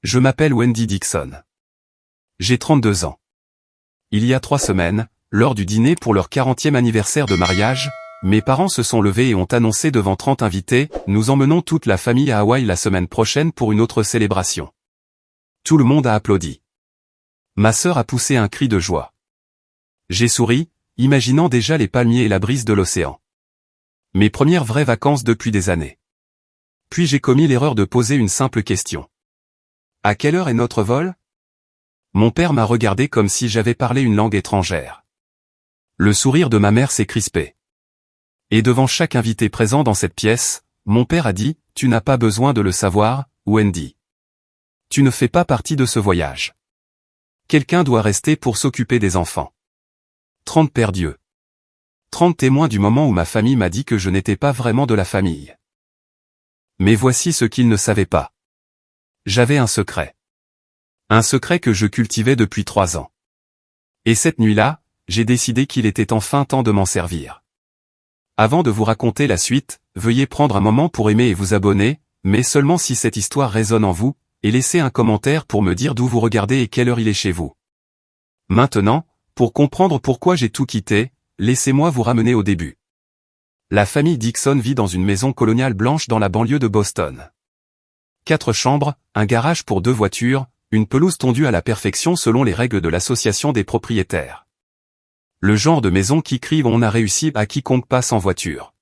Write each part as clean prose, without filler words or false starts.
Je m'appelle Wendy Dixon. J'ai 32 ans. Il y a 3 semaines, lors du dîner pour leur 40e anniversaire de mariage, mes parents se sont levés et ont annoncé devant 30 invités, nous emmenons toute la famille à Hawaï la semaine prochaine pour une autre célébration. Tout le monde a applaudi. Ma sœur a poussé un cri de joie. J'ai souri, imaginant déjà les palmiers et la brise de l'océan. Mes premières vraies vacances depuis des années. Puis j'ai commis l'erreur de poser une simple question. À quelle heure est notre vol? Mon père m'a regardé comme si j'avais parlé une langue étrangère. Le sourire de ma mère s'est crispé. Et devant chaque invité présent dans cette pièce, mon père a dit, tu n'as pas besoin de le savoir, Wendy. Tu ne fais pas partie de ce voyage. Quelqu'un doit rester pour s'occuper des enfants. 30 pères Dieu. 30 témoins du moment où ma famille m'a dit que je n'étais pas vraiment de la famille. Mais voici ce qu'ils ne savaient pas. J'avais un secret. Un secret que je cultivais depuis 3 ans. Et cette nuit-là, j'ai décidé qu'il était enfin temps de m'en servir. Avant de vous raconter la suite, veuillez prendre un moment pour aimer et vous abonner, mais seulement si cette histoire résonne en vous, et laissez un commentaire pour me dire d'où vous regardez et quelle heure il est chez vous. Maintenant, pour comprendre pourquoi j'ai tout quitté, laissez-moi vous ramener au début. La famille Dixon vit dans une maison coloniale blanche dans la banlieue de Boston. 4 chambres, un garage pour 2 voitures, une pelouse tondue à la perfection selon les règles de l'association des propriétaires. Le genre de maison qui crie on a réussi à quiconque passe en voiture.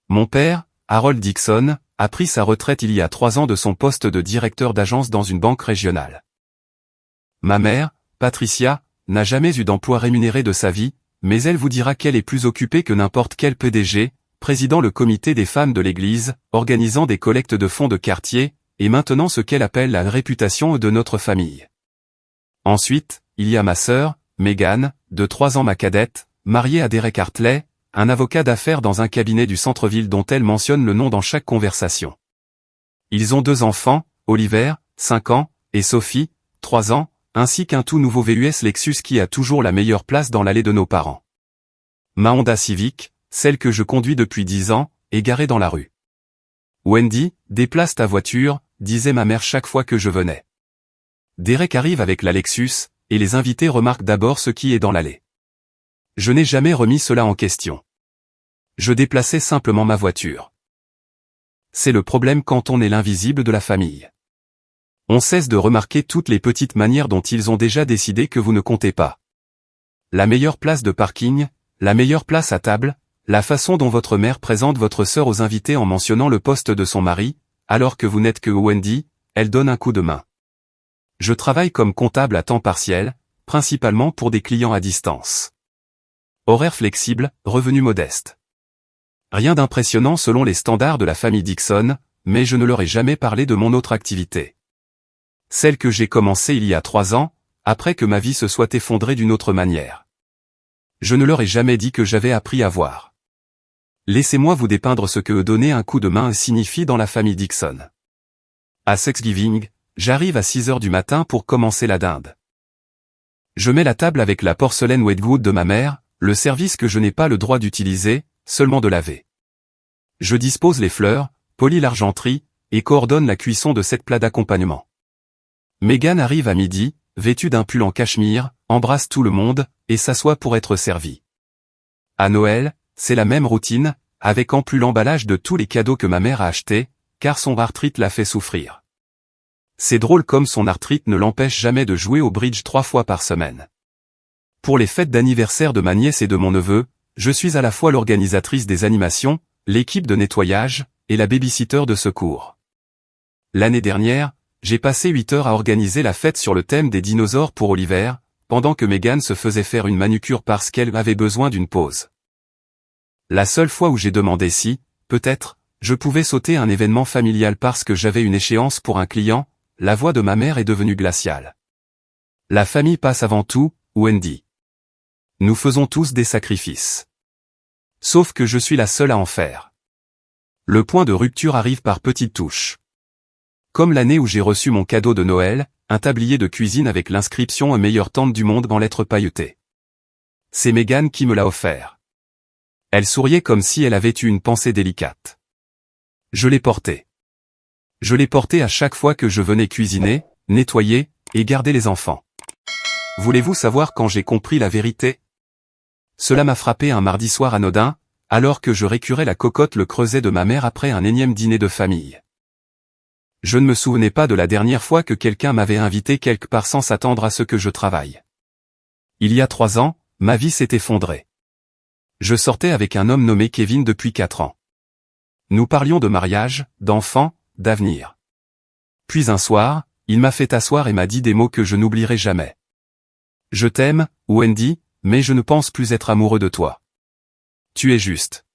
Mon père, Harold Dixon, a pris sa retraite il y a 3 ans de son poste de directeur d'agence dans une banque régionale. Ma mère, Patricia, n'a jamais eu d'emploi rémunéré de sa vie, mais elle vous dira qu'elle est plus occupée que n'importe quel PDG, présidant le comité des femmes de l'église, organisant des collectes de fonds de quartier, et maintenant ce qu'elle appelle la réputation de notre famille. Ensuite, il y a ma sœur, Megan, de 3 ans ma cadette, mariée à Derek Hartley, un avocat d'affaires dans un cabinet du centre-ville dont elle mentionne le nom dans chaque conversation. Ils ont 2 enfants, Oliver, 5 ans, et Sophie, 3 ans, ainsi qu'un tout nouveau VUS Lexus qui a toujours la meilleure place dans l'allée de nos parents. Ma Honda Civic, celle que je conduis depuis 10 ans, est garée dans la rue. Wendy, déplace ta voiture, disait ma mère chaque fois que je venais. Derek arrive avec la Lexus, et les invités remarquent d'abord ce qui est dans l'allée. Je n'ai jamais remis cela en question. Je déplaçais simplement ma voiture. C'est le problème quand on est l'invisible de la famille. On cesse de remarquer toutes les petites manières dont ils ont déjà décidé que vous ne comptez pas. La meilleure place de parking, la meilleure place à table, la façon dont votre mère présente votre sœur aux invités en mentionnant le poste de son mari, alors que vous n'êtes que Wendy, elle donne un coup de main. Je travaille comme comptable à temps partiel, principalement pour des clients à distance. Horaire flexible, revenu modeste. Rien d'impressionnant selon les standards de la famille Dixon, mais je ne leur ai jamais parlé de mon autre activité. Celle que j'ai commencée il y a 3 ans, après que ma vie se soit effondrée d'une autre manière. Je ne leur ai jamais dit que j'avais appris à voir. Laissez-moi vous dépeindre ce que donner un coup de main signifie dans la famille Dixon. À Thanksgiving, j'arrive à 6 heures du matin pour commencer la dinde. Je mets la table avec la porcelaine Wedgwood de ma mère, le service que je n'ai pas le droit d'utiliser, seulement de laver. Je dispose les fleurs, polis l'argenterie, et coordonne la cuisson de 7 plats d'accompagnement. Megan arrive à midi, vêtue d'un pull en cachemire, embrasse tout le monde, et s'assoit pour être servie. À Noël, c'est la même routine, avec en plus l'emballage de tous les cadeaux que ma mère a achetés, car son arthrite l'a fait souffrir. C'est drôle comme son arthrite ne l'empêche jamais de jouer au bridge 3 fois par semaine. Pour les fêtes d'anniversaire de ma nièce et de mon neveu, je suis à la fois l'organisatrice des animations, l'équipe de nettoyage, et la babysitter de secours. L'année dernière, j'ai passé 8 heures à organiser la fête sur le thème des dinosaures pour Oliver, pendant que Megan se faisait faire une manucure parce qu'elle avait besoin d'une pause. La seule fois où j'ai demandé si, peut-être, je pouvais sauter un événement familial parce que j'avais une échéance pour un client, la voix de ma mère est devenue glaciale. La famille passe avant tout, Wendy. Nous faisons tous des sacrifices. Sauf que je suis la seule à en faire. Le point de rupture arrive par petites touches. Comme l'année où j'ai reçu mon cadeau de Noël, un tablier de cuisine avec l'inscription « Meilleure tante du monde » en lettres pailletées. C'est Megan qui me l'a offert. Elle souriait comme si elle avait eu une pensée délicate. Je l'ai porté. Je l'ai porté à chaque fois que je venais cuisiner, nettoyer, et garder les enfants. Voulez-vous savoir quand j'ai compris la vérité? Cela m'a frappé un mardi soir anodin, alors que je récurais la cocotte le creuset de ma mère après un énième dîner de famille. Je ne me souvenais pas de la dernière fois que quelqu'un m'avait invité quelque part sans s'attendre à ce que je travaille. Il y a 3 ans, ma vie s'est effondrée. Je sortais avec un homme nommé Kevin depuis 4 ans. Nous parlions de mariage, d'enfants, d'avenir. Puis un soir, il m'a fait asseoir et m'a dit des mots que je n'oublierai jamais. Je t'aime, Wendy, mais je ne pense plus être amoureux de toi. Tu es juste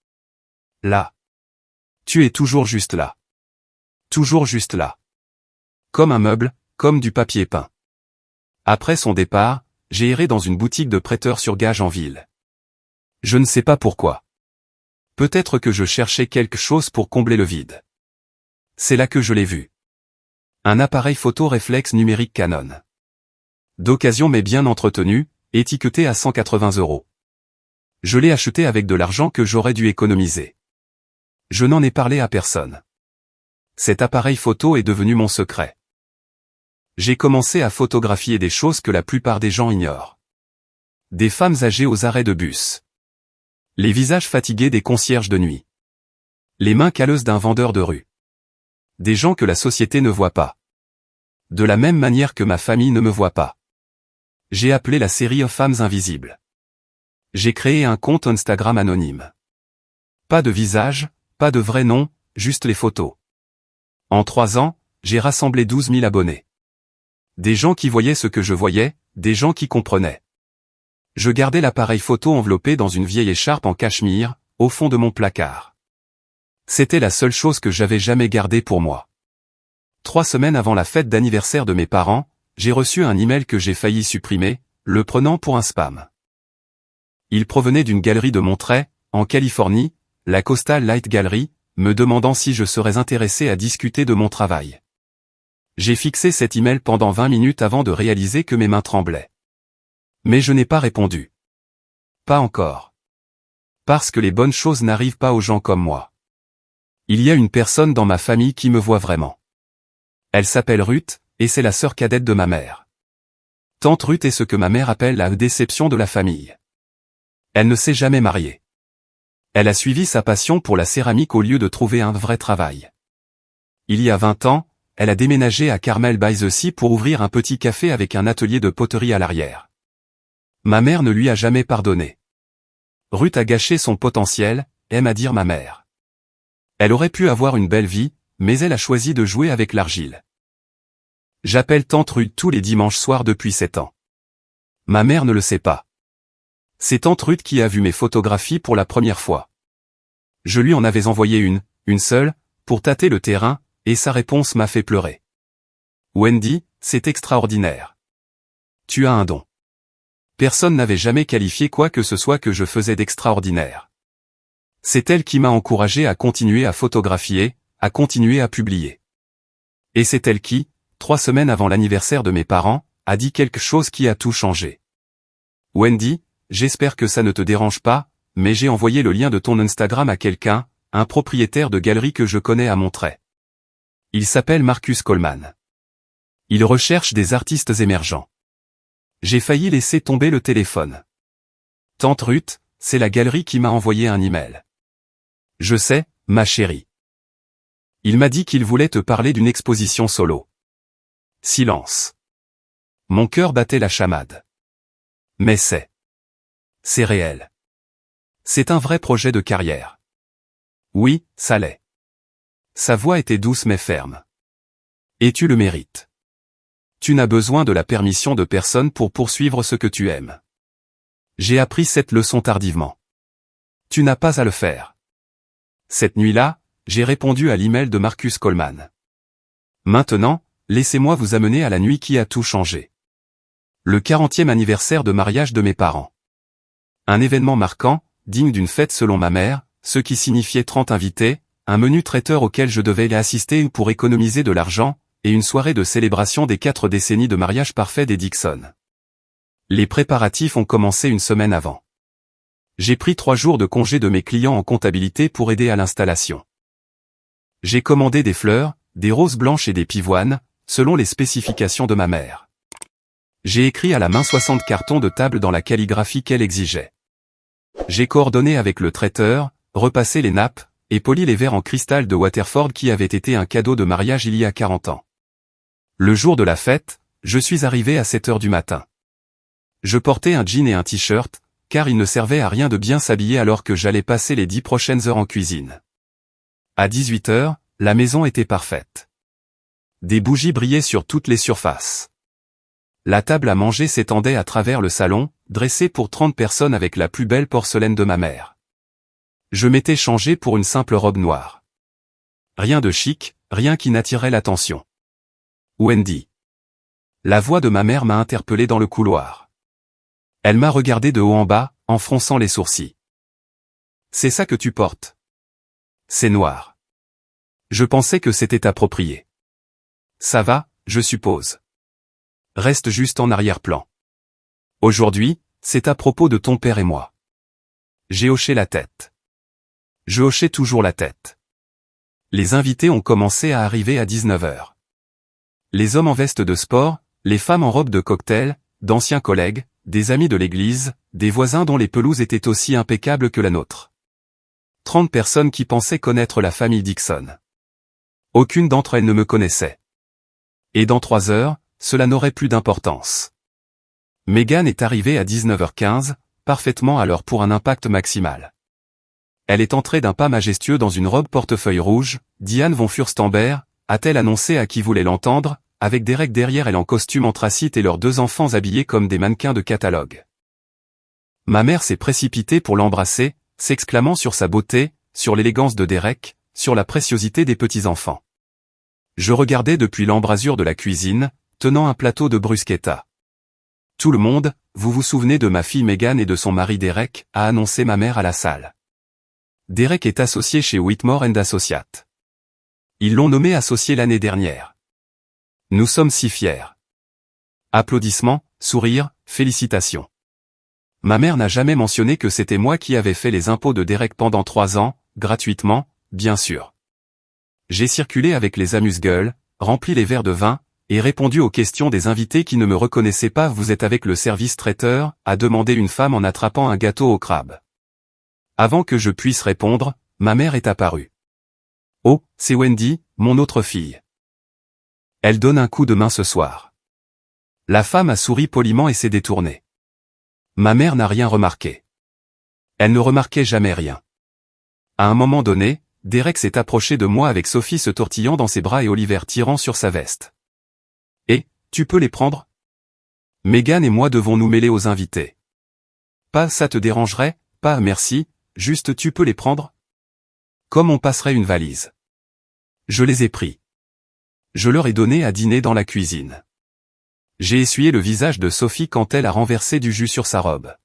là. Tu es toujours juste là. Toujours juste là. Comme un meuble, comme du papier peint. Après son départ, j'ai erré dans une boutique de prêteurs sur gage en ville. Je ne sais pas pourquoi. Peut-être que je cherchais quelque chose pour combler le vide. C'est là que je l'ai vu. Un appareil photo réflexe numérique Canon. D'occasion mais bien entretenu, étiqueté à 180 €. Je l'ai acheté avec de l'argent que j'aurais dû économiser. Je n'en ai parlé à personne. Cet appareil photo est devenu mon secret. J'ai commencé à photographier des choses que la plupart des gens ignorent. Des femmes âgées aux arrêts de bus. Les visages fatigués des concierges de nuit. Les mains calleuses d'un vendeur de rue. Des gens que la société ne voit pas. De la même manière que ma famille ne me voit pas. J'ai appelé la série Femmes Invisibles. J'ai créé un compte Instagram anonyme. Pas de visage, pas de vrai nom, juste les photos. En 3 ans, j'ai rassemblé 12 000 abonnés. Des gens qui voyaient ce que je voyais, des gens qui comprenaient. Je gardais l'appareil photo enveloppé dans une vieille écharpe en cachemire, au fond de mon placard. C'était la seule chose que j'avais jamais gardée pour moi. 3 semaines avant la fête d'anniversaire de mes parents, j'ai reçu un email que j'ai failli supprimer, le prenant pour un spam. Il provenait d'une galerie de Monterey, en Californie, la Coastal Light Gallery, me demandant si je serais intéressé à discuter de mon travail. J'ai fixé cet email pendant 20 minutes avant de réaliser que mes mains tremblaient. Mais je n'ai pas répondu. Pas encore. Parce que les bonnes choses n'arrivent pas aux gens comme moi. Il y a une personne dans ma famille qui me voit vraiment. Elle s'appelle Ruth, et c'est la sœur cadette de ma mère. Tante Ruth est ce que ma mère appelle la déception de la famille. Elle ne s'est jamais mariée. Elle a suivi sa passion pour la céramique au lieu de trouver un vrai travail. Il y a 20 ans, elle a déménagé à Carmel-by-the-Sea pour ouvrir un petit café avec un atelier de poterie à l'arrière. Ma mère ne lui a jamais pardonné. Ruth a gâché son potentiel, aime à dire ma mère. Elle aurait pu avoir une belle vie, mais elle a choisi de jouer avec l'argile. J'appelle tante Ruth tous les dimanches soirs depuis 7 ans. Ma mère ne le sait pas. C'est tante Ruth qui a vu mes photographies pour la première fois. Je lui en avais envoyé une seule, pour tâter le terrain, et sa réponse m'a fait pleurer. Wendy, c'est extraordinaire. Tu as un don. Personne n'avait jamais qualifié quoi que ce soit que je faisais d'extraordinaire. C'est elle qui m'a encouragé à continuer à photographier, à continuer à publier. Et c'est elle qui, 3 semaines avant l'anniversaire de mes parents, a dit quelque chose qui a tout changé. Wendy, j'espère que ça ne te dérange pas, mais j'ai envoyé le lien de ton Instagram à quelqu'un, un propriétaire de galerie que je connais à Monterey. Il s'appelle Marcus Coleman. Il recherche des artistes émergents. J'ai failli laisser tomber le téléphone. Tante Ruth, c'est la galerie qui m'a envoyé un email. Je sais, ma chérie. Il m'a dit qu'il voulait te parler d'une exposition solo. Silence. Mon cœur battait la chamade. Mais c'est réel. C'est un vrai projet de carrière. Oui, ça l'est. Sa voix était douce mais ferme. Et tu le mérites. Tu n'as besoin de la permission de personne pour poursuivre ce que tu aimes. J'ai appris cette leçon tardivement. Tu n'as pas à le faire. Cette nuit-là, j'ai répondu à l'email de Marcus Coleman. Maintenant, laissez-moi vous amener à la nuit qui a tout changé. Le 40e anniversaire de mariage de mes parents. Un événement marquant, digne d'une fête selon ma mère, ce qui signifiait 30 invités, un menu traiteur auquel je devais assister pour économiser de l'argent, et une soirée de célébration des 4 décennies de mariage parfait des Dixon. Les préparatifs ont commencé une semaine avant. J'ai pris 3 jours de congé de mes clients en comptabilité pour aider à l'installation. J'ai commandé des fleurs, des roses blanches et des pivoines, selon les spécifications de ma mère. J'ai écrit à la main 60 cartons de table dans la calligraphie qu'elle exigeait. J'ai coordonné avec le traiteur, repassé les nappes, et poli les verres en cristal de Waterford qui avaient été un cadeau de mariage il y a 40 ans. Le jour de la fête, je suis arrivé à 7 heures du matin. Je portais un jean et un t-shirt, car il ne servait à rien de bien s'habiller alors que j'allais passer les 10 prochaines heures en cuisine. À 18 heures, la maison était parfaite. Des bougies brillaient sur toutes les surfaces. La table à manger s'étendait à travers le salon, dressée pour 30 personnes avec la plus belle porcelaine de ma mère. Je m'étais changé pour une simple robe noire. Rien de chic, rien qui n'attirait l'attention. Wendy. La voix de ma mère m'a interpellé dans le couloir. Elle m'a regardé de haut en bas, en fronçant les sourcils. C'est ça que tu portes. C'est noir. Je pensais que c'était approprié. Ça va, je suppose. Reste juste en arrière-plan. Aujourd'hui, c'est à propos de ton père et moi. J'ai hoché la tête. Je hochais toujours la tête. Les invités ont commencé à arriver à 19 heures. Les hommes en veste de sport, les femmes en robe de cocktail, d'anciens collègues, des amis de l'église, des voisins dont les pelouses étaient aussi impeccables que la nôtre. 30 personnes qui pensaient connaître la famille Dixon. Aucune d'entre elles ne me connaissait. Et dans 3 heures, cela n'aurait plus d'importance. Meghan est arrivée à 19h15, parfaitement à l'heure pour un impact maximal. Elle est entrée d'un pas majestueux dans une robe portefeuille rouge. Diane von Furstenberg, a-t-elle annoncé à qui voulait l'entendre, avec Derek derrière elle en costume anthracite et leurs 2 enfants habillés comme des mannequins de catalogue. Ma mère s'est précipitée pour l'embrasser, s'exclamant sur sa beauté, sur l'élégance de Derek, sur la préciosité des petits-enfants. Je regardais depuis l'embrasure de la cuisine, tenant un plateau de bruschetta. Tout le monde, vous vous souvenez de ma fille Meghan et de son mari Derek, a annoncé ma mère à la salle. Derek est associé chez Whitmore & Associates. Ils l'ont nommé associé l'année dernière. Nous sommes si fiers. Applaudissements, sourires, félicitations. Ma mère n'a jamais mentionné que c'était moi qui avais fait les impôts de Derek pendant 3 ans, gratuitement, bien sûr. J'ai circulé avec les amuse-gueules, rempli les verres de vin, et répondu aux questions des invités qui ne me reconnaissaient pas. Vous êtes avec le service traiteur, a demandé une femme en attrapant un gâteau au crabe. Avant que je puisse répondre, ma mère est apparue. Oh, c'est Wendy, mon autre fille. Elle donne un coup de main ce soir. La femme a souri poliment et s'est détournée. Ma mère n'a rien remarqué. Elle ne remarquait jamais rien. À un moment donné, Derek s'est approché de moi avec Sophie se tortillant dans ses bras et Oliver tirant sur sa veste. Et, tu peux les prendre? Meghan et moi devons nous mêler aux invités. Pas ça te dérangerait? Pas merci, juste tu peux les prendre? Comme on passerait une valise. Je les ai pris. Je leur ai donné à dîner dans la cuisine. J'ai essuyé le visage de Sophie quand elle a renversé du jus sur sa robe.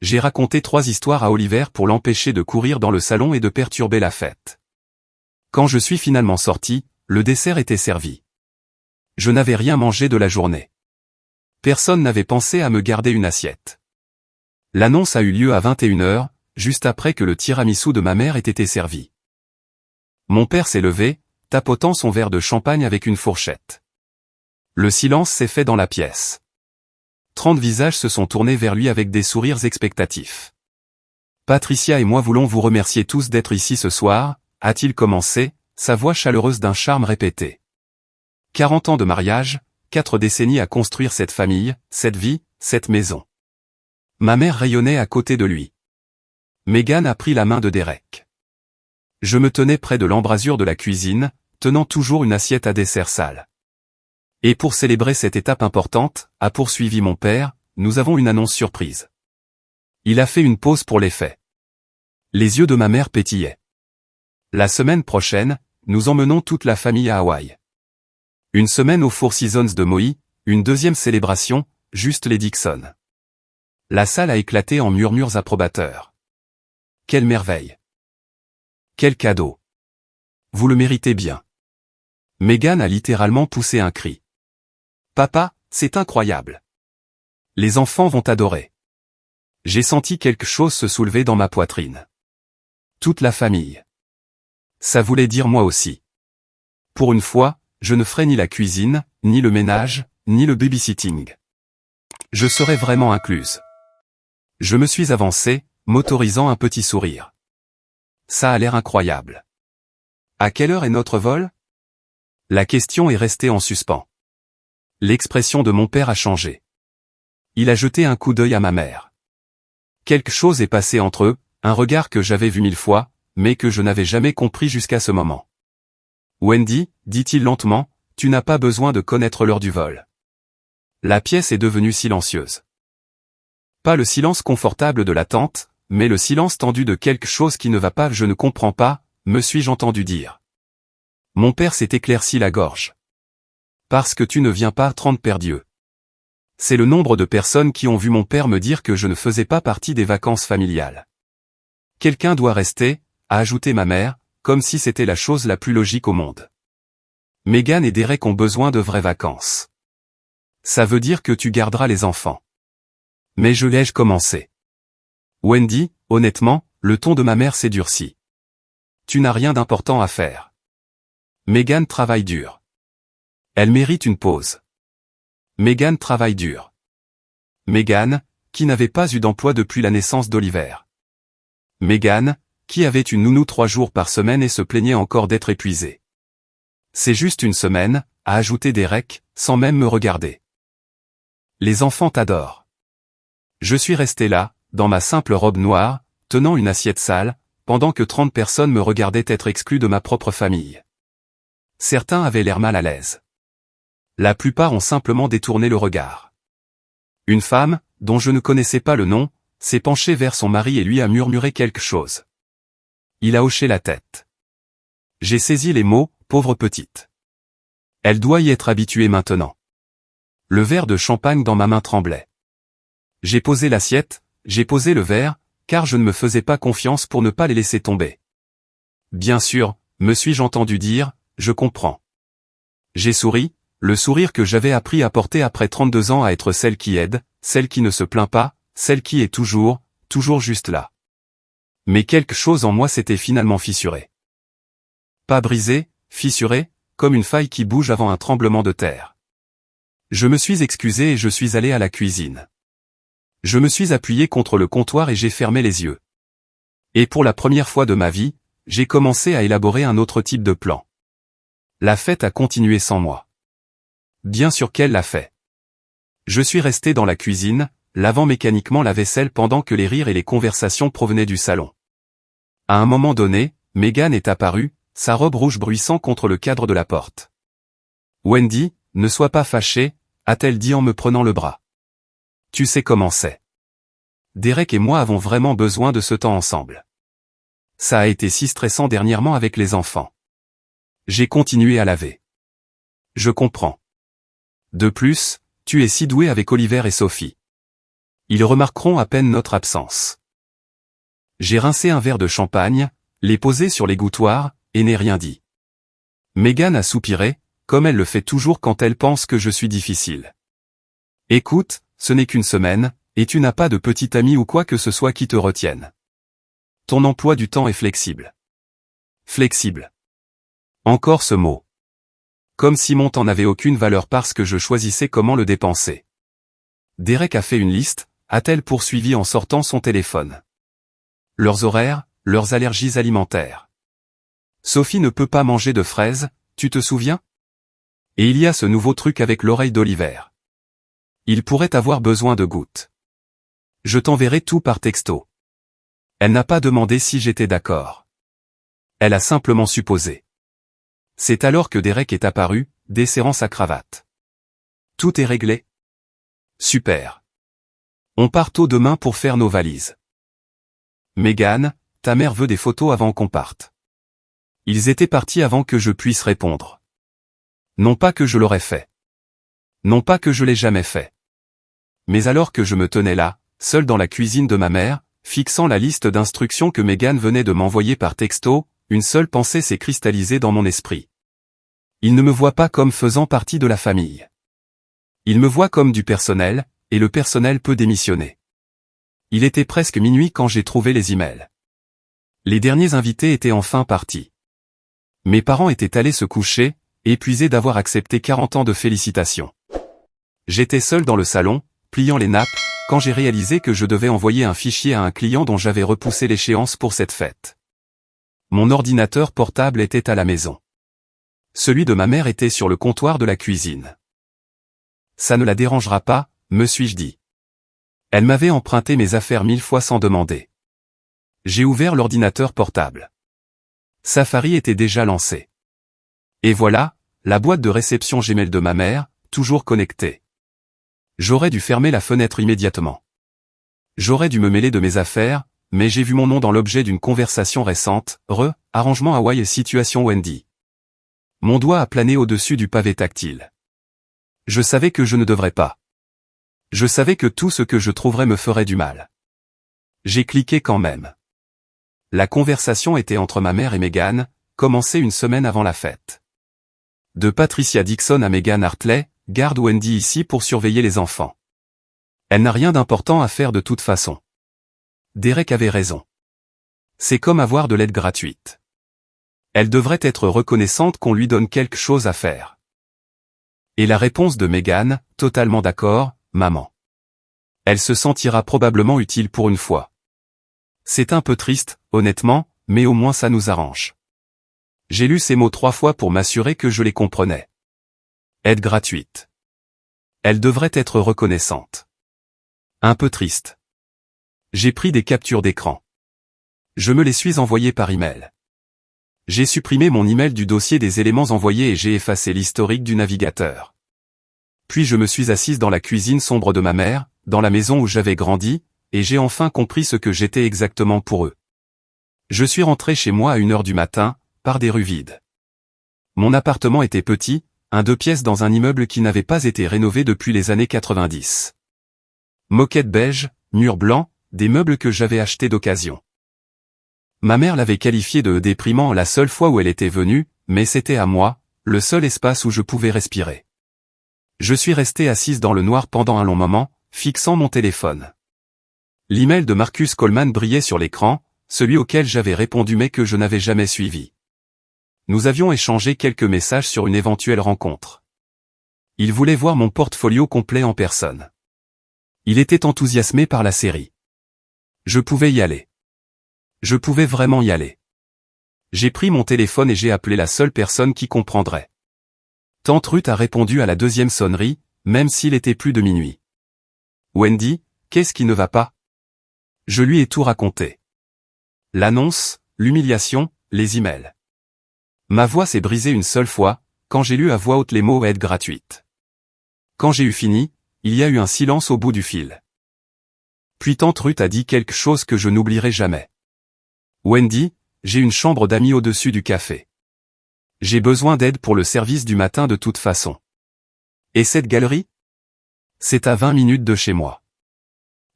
J'ai raconté 3 histoires à Oliver pour l'empêcher de courir dans le salon et de perturber la fête. Quand je suis finalement sorti, le dessert était servi. Je n'avais rien mangé de la journée. Personne n'avait pensé à me garder une assiette. L'annonce a eu lieu à 21 heures, juste après que le tiramisu de ma mère ait été servi. Mon père s'est levé, tapotant son verre de champagne avec une fourchette. Le silence s'est fait dans la pièce. 30 visages se sont tournés vers lui avec des sourires expectatifs. Patricia et moi voulons vous remercier tous d'être ici ce soir, a-t-il commencé, sa voix chaleureuse d'un charme répété. 40 ans de mariage, 4 décennies à construire cette famille, cette vie, cette maison. Ma mère rayonnait à côté de lui. Meghan a pris la main de Derek. Je me tenais près de l'embrasure de la cuisine, tenant toujours une assiette à dessert sale. Et pour célébrer cette étape importante, a poursuivi mon père, nous avons une annonce surprise. Il a fait une pause pour les faits. Les yeux de ma mère pétillaient. La semaine prochaine, nous emmenons toute la famille à Hawaï. Une semaine au Four Seasons de Maui, une deuxième célébration, juste les Dixon. La salle a éclaté en murmures approbateurs. Quelle merveille! Quel cadeau! Vous le méritez bien. Meghan a littéralement poussé un cri. Papa, c'est incroyable. Les enfants vont adorer. J'ai senti quelque chose se soulever dans ma poitrine. Toute la famille. Ça voulait dire moi aussi. Pour une fois, je ne ferai ni la cuisine, ni le ménage, ni le babysitting. Je serai vraiment incluse. Je me suis avancé, m'autorisant un petit sourire. Ça a l'air incroyable. À quelle heure est notre vol? La question est restée en suspens. L'expression de mon père a changé. Il a jeté un coup d'œil à ma mère. Quelque chose est passé entre eux, un regard que j'avais vu 1000 fois, mais que je n'avais jamais compris jusqu'à ce moment. Wendy, dit-il lentement, tu n'as pas besoin de connaître l'heure du vol. La pièce est devenue silencieuse. Pas le silence confortable de l'attente, mais le silence tendu de quelque chose qui ne va pas. Je ne comprends pas, me suis-je entendu dire. Mon père s'est éclairci la gorge. Parce que tu ne viens pas, 30 perdieux. C'est le nombre de personnes qui ont vu mon père me dire que je ne faisais pas partie des vacances familiales. Quelqu'un doit rester, a ajouté ma mère, comme si c'était la chose la plus logique au monde. Meghan et Derek ont besoin de vraies vacances. Ça veut dire que tu garderas les enfants. Mais je l'ai-je commencé. Wendy, honnêtement, le ton de ma mère s'est durci. Tu n'as rien d'important à faire. Meghan travaille dur. Elle mérite une pause. Meghan travaille dur. Meghan, qui n'avait pas eu d'emploi depuis la naissance d'Oliver. Meghan, qui avait une nounou 3 jours par semaine et se plaignait encore d'être épuisée. C'est juste une semaine, a ajouté Derek, sans même me regarder. Les enfants t'adorent. Je suis resté là, dans ma simple robe noire, tenant une assiette sale, pendant que 30 personnes me regardaient être exclues de ma propre famille. Certains avaient l'air mal à l'aise. La plupart ont simplement détourné le regard. Une femme, dont je ne connaissais pas le nom, s'est penchée vers son mari et lui a murmuré quelque chose. Il a hoché la tête. J'ai saisi les mots, pauvre petite. Elle doit y être habituée maintenant. Le verre de champagne dans ma main tremblait. J'ai posé l'assiette, j'ai posé le verre, car je ne me faisais pas confiance pour ne pas les laisser tomber. Bien sûr, me suis-je entendu dire, je comprends. J'ai souri, le sourire que j'avais appris à porter après 32 ans à être celle qui aide, celle qui ne se plaint pas, celle qui est toujours juste là. Mais quelque chose en moi s'était finalement fissuré. Pas brisé, fissuré, comme une faille qui bouge avant un tremblement de terre. Je me suis excusé et je suis allé à la cuisine. Je me suis appuyé contre le comptoir et j'ai fermé les yeux. Et pour la première fois de ma vie, j'ai commencé à élaborer un autre type de plan. La fête a continué sans moi. Bien sûr qu'elle l'a fait. Je suis resté dans la cuisine, lavant mécaniquement la vaisselle pendant que les rires et les conversations provenaient du salon. À un moment donné, Meghan est apparue, sa robe rouge bruissant contre le cadre de la porte. « Wendy, ne sois pas fâchée », a-t-elle dit en me prenant le bras. « Tu sais comment c'est. Derek et moi avons vraiment besoin de ce temps ensemble. Ça a été si stressant dernièrement avec les enfants. » J'ai continué à laver. « Je comprends. De plus, tu es si doué avec Oliver et Sophie. Ils remarqueront à peine notre absence. » J'ai rincé un verre de champagne, l'ai posé sur l'égouttoir, et n'ai rien dit. Meghan a soupiré, comme elle le fait toujours quand elle pense que je suis difficile. « Écoute, ce n'est qu'une semaine, et tu n'as pas de petit ami ou quoi que ce soit qui te retienne. Ton emploi du temps est flexible. » Flexible. Encore ce mot. Comme si mon temps n'avait aucune valeur parce que je choisissais comment le dépenser. Derek a fait une liste, a-t-elle poursuivi en sortant son téléphone. Leurs horaires, leurs allergies alimentaires. Sophie ne peut pas manger de fraises, tu te souviens? Et il y a ce nouveau truc avec l'oreille d'Oliver. Il pourrait avoir besoin de gouttes. Je t'enverrai tout par texto. Elle n'a pas demandé si j'étais d'accord. Elle a simplement supposé. C'est alors que Derek est apparu, desserrant sa cravate. Tout est réglé? Super. On part tôt demain pour faire nos valises. Meghan, ta mère veut des photos avant qu'on parte. Ils étaient partis avant que je puisse répondre. Non pas que je l'aurais fait. Non pas que je l'ai jamais fait. Mais alors que je me tenais là, seul dans la cuisine de ma mère, fixant la liste d'instructions que Meghan venait de m'envoyer par texto, une seule pensée s'est cristallisée dans mon esprit. Il ne me voit pas comme faisant partie de la famille. Il me voit comme du personnel, et le personnel peut démissionner. Il était presque minuit quand j'ai trouvé les emails. Les derniers invités étaient enfin partis. Mes parents étaient allés se coucher, épuisé d'avoir accepté 40 ans de félicitations. J'étais seul dans le salon, pliant les nappes, quand j'ai réalisé que je devais envoyer un fichier à un client dont j'avais repoussé l'échéance pour cette fête. Mon ordinateur portable était à la maison. Celui de ma mère était sur le comptoir de la cuisine. Ça ne la dérangera pas, me suis-je dit. Elle m'avait emprunté mes affaires 1000 fois sans demander. J'ai ouvert l'ordinateur portable. Safari était déjà lancé. Et voilà, la boîte de réception Gmail de ma mère, toujours connectée. J'aurais dû fermer la fenêtre immédiatement. J'aurais dû me mêler de mes affaires, mais j'ai vu mon nom dans l'objet d'une conversation récente, arrangement Hawaï et situation Wendy. Mon doigt a plané au-dessus du pavé tactile. Je savais que je ne devrais pas. Je savais que tout ce que je trouverais me ferait du mal. J'ai cliqué quand même. La conversation était entre ma mère et Megan, commencée une semaine avant la fête. De Patricia Dixon à Megan Hartley, garde Wendy ici pour surveiller les enfants. Elle n'a rien d'important à faire de toute façon. Derek avait raison. C'est comme avoir de l'aide gratuite. Elle devrait être reconnaissante qu'on lui donne quelque chose à faire. Et la réponse de Megan, totalement d'accord, maman. Elle se sentira probablement utile pour une fois. C'est un peu triste, honnêtement, mais au moins ça nous arrange. J'ai lu ces mots 3 fois pour m'assurer que je les comprenais. Aide gratuite. Elle devrait être reconnaissante. Un peu triste. J'ai pris des captures d'écran. Je me les suis envoyées par email. J'ai supprimé mon email du dossier des éléments envoyés et j'ai effacé l'historique du navigateur. Puis je me suis assise dans la cuisine sombre de ma mère, dans la maison où j'avais grandi, et j'ai enfin compris ce que j'étais exactement pour eux. Je suis rentré chez moi à 1h du matin, par des rues vides. Mon appartement était petit, un 2 pièces dans un immeuble qui n'avait pas été rénové depuis les années 90. Moquette beige, mur blanc, des meubles que j'avais achetés d'occasion. Ma mère l'avait qualifié de déprimant la seule fois où elle était venue, mais c'était à moi, le seul espace où je pouvais respirer. Je suis resté assise dans le noir pendant un long moment, fixant mon téléphone. L'email de Marcus Coleman brillait sur l'écran, celui auquel j'avais répondu mais que je n'avais jamais suivi. Nous avions échangé quelques messages sur une éventuelle rencontre. Il voulait voir mon portfolio complet en personne. Il était enthousiasmé par la série. Je pouvais y aller. Je pouvais vraiment y aller. J'ai pris mon téléphone et j'ai appelé la seule personne qui comprendrait. Tante Ruth a répondu à la 2e sonnerie, même s'il était plus de minuit. Wendy, qu'est-ce qui ne va pas? Je lui ai tout raconté. L'annonce, l'humiliation, les emails. Ma voix s'est brisée une seule fois, quand j'ai lu à voix haute les mots aide gratuite. Quand j'ai eu fini, il y a eu un silence au bout du fil. Puis tante Ruth a dit quelque chose que je n'oublierai jamais. Wendy, j'ai une chambre d'amis au-dessus du café. J'ai besoin d'aide pour le service du matin de toute façon. Et cette galerie? C'est à 20 minutes de chez moi.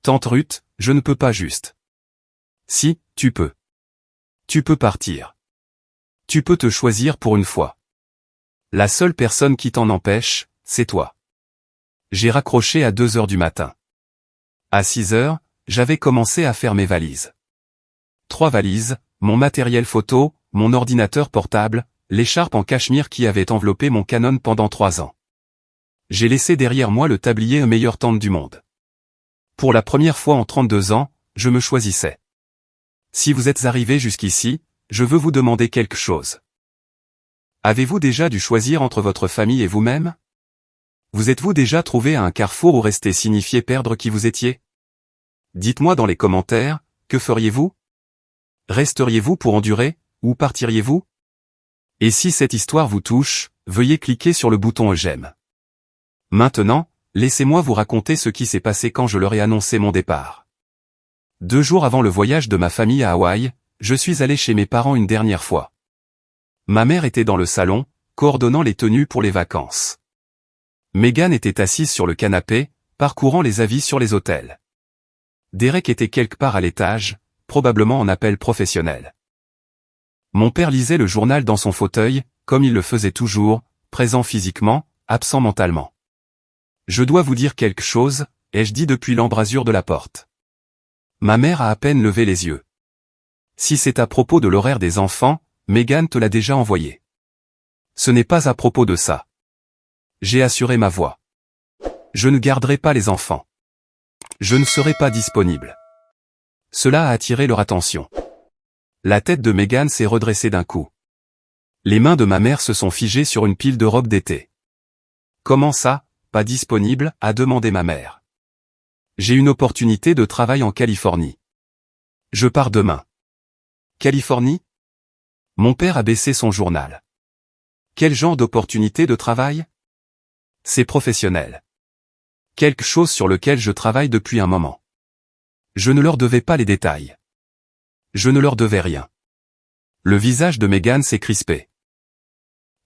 Tante Ruth, je ne peux pas juste. Si, tu peux. Tu peux partir. Tu peux te choisir pour une fois. La seule personne qui t'en empêche, c'est toi. J'ai raccroché à 2h du matin. À 6h, j'avais commencé à faire mes valises. 3 valises, mon matériel photo, mon ordinateur portable, l'écharpe en cachemire qui avait enveloppé mon Canon pendant 3 ans. J'ai laissé derrière moi le tablier meilleure tante du monde. Pour la première fois en 32 ans, je me choisissais. Si vous êtes arrivé jusqu'ici, je veux vous demander quelque chose. Avez-vous déjà dû choisir entre votre famille et vous-même? Vous êtes-vous déjà trouvé à un carrefour où rester signifiait perdre qui vous étiez? Dites-moi dans les commentaires, que feriez-vous? Resteriez-vous pour endurer, ou partiriez-vous? Et si cette histoire vous touche, veuillez cliquer sur le bouton j'aime. Maintenant, laissez-moi vous raconter ce qui s'est passé quand je leur ai annoncé mon départ. 2 jours avant le voyage de ma famille à Hawaï, je suis allé chez mes parents une dernière fois. Ma mère était dans le salon, coordonnant les tenues pour les vacances. Megan était assise sur le canapé, parcourant les avis sur les hôtels. Derek était quelque part à l'étage, probablement en appel professionnel. Mon père lisait le journal dans son fauteuil, comme il le faisait toujours, présent physiquement, absent mentalement. Je dois vous dire quelque chose, ai-je dit depuis l'embrasure de la porte. Ma mère a à peine levé les yeux. Si c'est à propos de l'horaire des enfants, Megan te l'a déjà envoyé. Ce n'est pas à propos de ça. J'ai assuré ma voix. Je ne garderai pas les enfants. Je ne serai pas disponible. Cela a attiré leur attention. La tête de Megan s'est redressée d'un coup. Les mains de ma mère se sont figées sur une pile de robes d'été. Comment ça, pas disponible, a demandé ma mère. J'ai une opportunité de travail en Californie. Je pars demain. Californie? Mon père a baissé son journal. Quel genre d'opportunité de travail? C'est professionnel. Quelque chose sur lequel je travaille depuis un moment. Je ne leur devais pas les détails. Je ne leur devais rien. Le visage de Megan s'est crispé.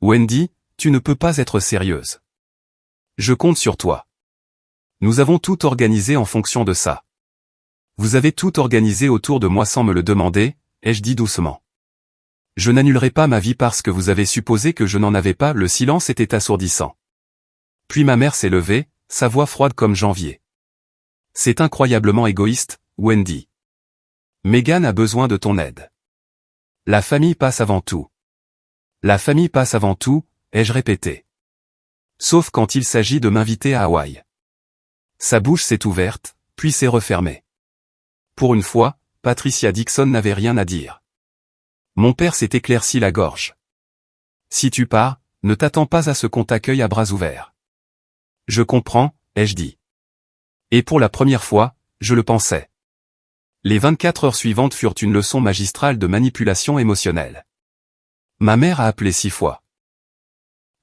Wendy, tu ne peux pas être sérieuse. Je compte sur toi. Nous avons tout organisé en fonction de ça. Vous avez tout organisé autour de moi sans me le demander, ai-je dit doucement. Je n'annulerai pas ma vie parce que vous avez supposé que je n'en avais pas, le silence était assourdissant. Puis ma mère s'est levée, sa voix froide comme janvier. C'est incroyablement égoïste, Wendy. Megan a besoin de ton aide. La famille passe avant tout. La famille passe avant tout, ai-je répété. Sauf quand il s'agit de m'inviter à Hawaï. Sa bouche s'est ouverte, puis s'est refermée. Pour une fois, Patricia Dixon n'avait rien à dire. Mon père s'est éclairci la gorge. Si tu pars, ne t'attends pas à ce qu'on t'accueille à bras ouverts. Je comprends, ai-je dit. Et pour la première fois, je le pensais. Les 24 heures suivantes furent une leçon magistrale de manipulation émotionnelle. Ma mère a appelé 6 fois.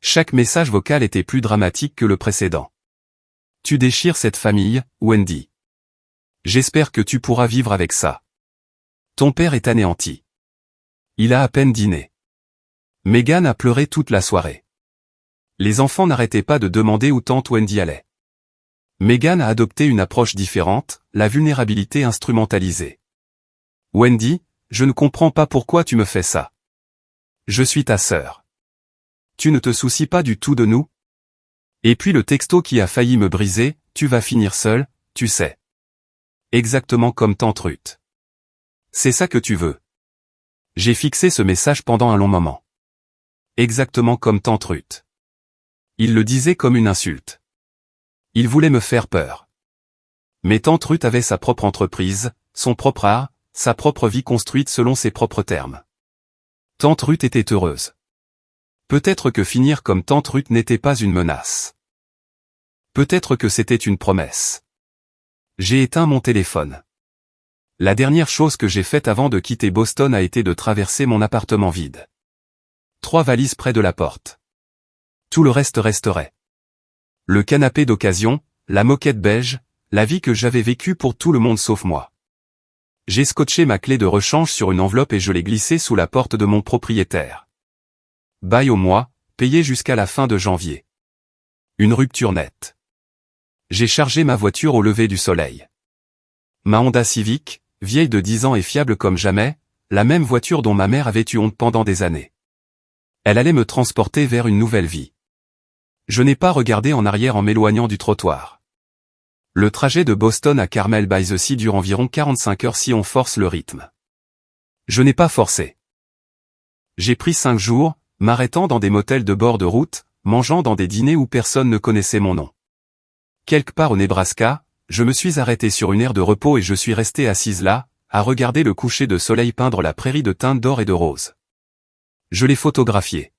Chaque message vocal était plus dramatique que le précédent. Tu déchires cette famille, Wendy. J'espère que tu pourras vivre avec ça. Ton père est anéanti. Il a à peine dîné. Megan a pleuré toute la soirée. Les enfants n'arrêtaient pas de demander où tante Wendy allait. Megan a adopté une approche différente, la vulnérabilité instrumentalisée. Wendy, je ne comprends pas pourquoi tu me fais ça. Je suis ta sœur. Tu ne te soucies pas du tout de nous? Et puis le texto qui a failli me briser, tu vas finir seul, tu sais. Exactement comme tante Ruth. C'est ça que tu veux. J'ai fixé ce message pendant un long moment. Exactement comme tante Ruth. Il le disait comme une insulte. Il voulait me faire peur. Mais tante Ruth avait sa propre entreprise, son propre art, sa propre vie construite selon ses propres termes. Tante Ruth était heureuse. Peut-être que finir comme tante Ruth n'était pas une menace. Peut-être que c'était une promesse. J'ai éteint mon téléphone. La dernière chose que j'ai faite avant de quitter Boston a été de traverser mon appartement vide. 3 valises près de la porte. Tout le reste resterait. Le canapé d'occasion, la moquette beige, la vie que j'avais vécue pour tout le monde sauf moi. J'ai scotché ma clé de rechange sur une enveloppe et je l'ai glissée sous la porte de mon propriétaire. Bail au mois, payé jusqu'à la fin de janvier. Une rupture nette. J'ai chargé ma voiture au lever du soleil. Ma Honda Civic, vieille de 10 ans et fiable comme jamais, la même voiture dont ma mère avait eu honte pendant des années. Elle allait me transporter vers une nouvelle vie. Je n'ai pas regardé en arrière en m'éloignant du trottoir. Le trajet de Boston à Carmel by the Sea dure environ 45 heures si on force le rythme. Je n'ai pas forcé. J'ai pris 5 jours, m'arrêtant dans des motels de bord de route, mangeant dans des dîners où personne ne connaissait mon nom. Quelque part au Nebraska, je me suis arrêté sur une aire de repos et je suis resté assise là, à regarder le coucher de soleil peindre la prairie de teintes d'or et de rose. Je l'ai photographié.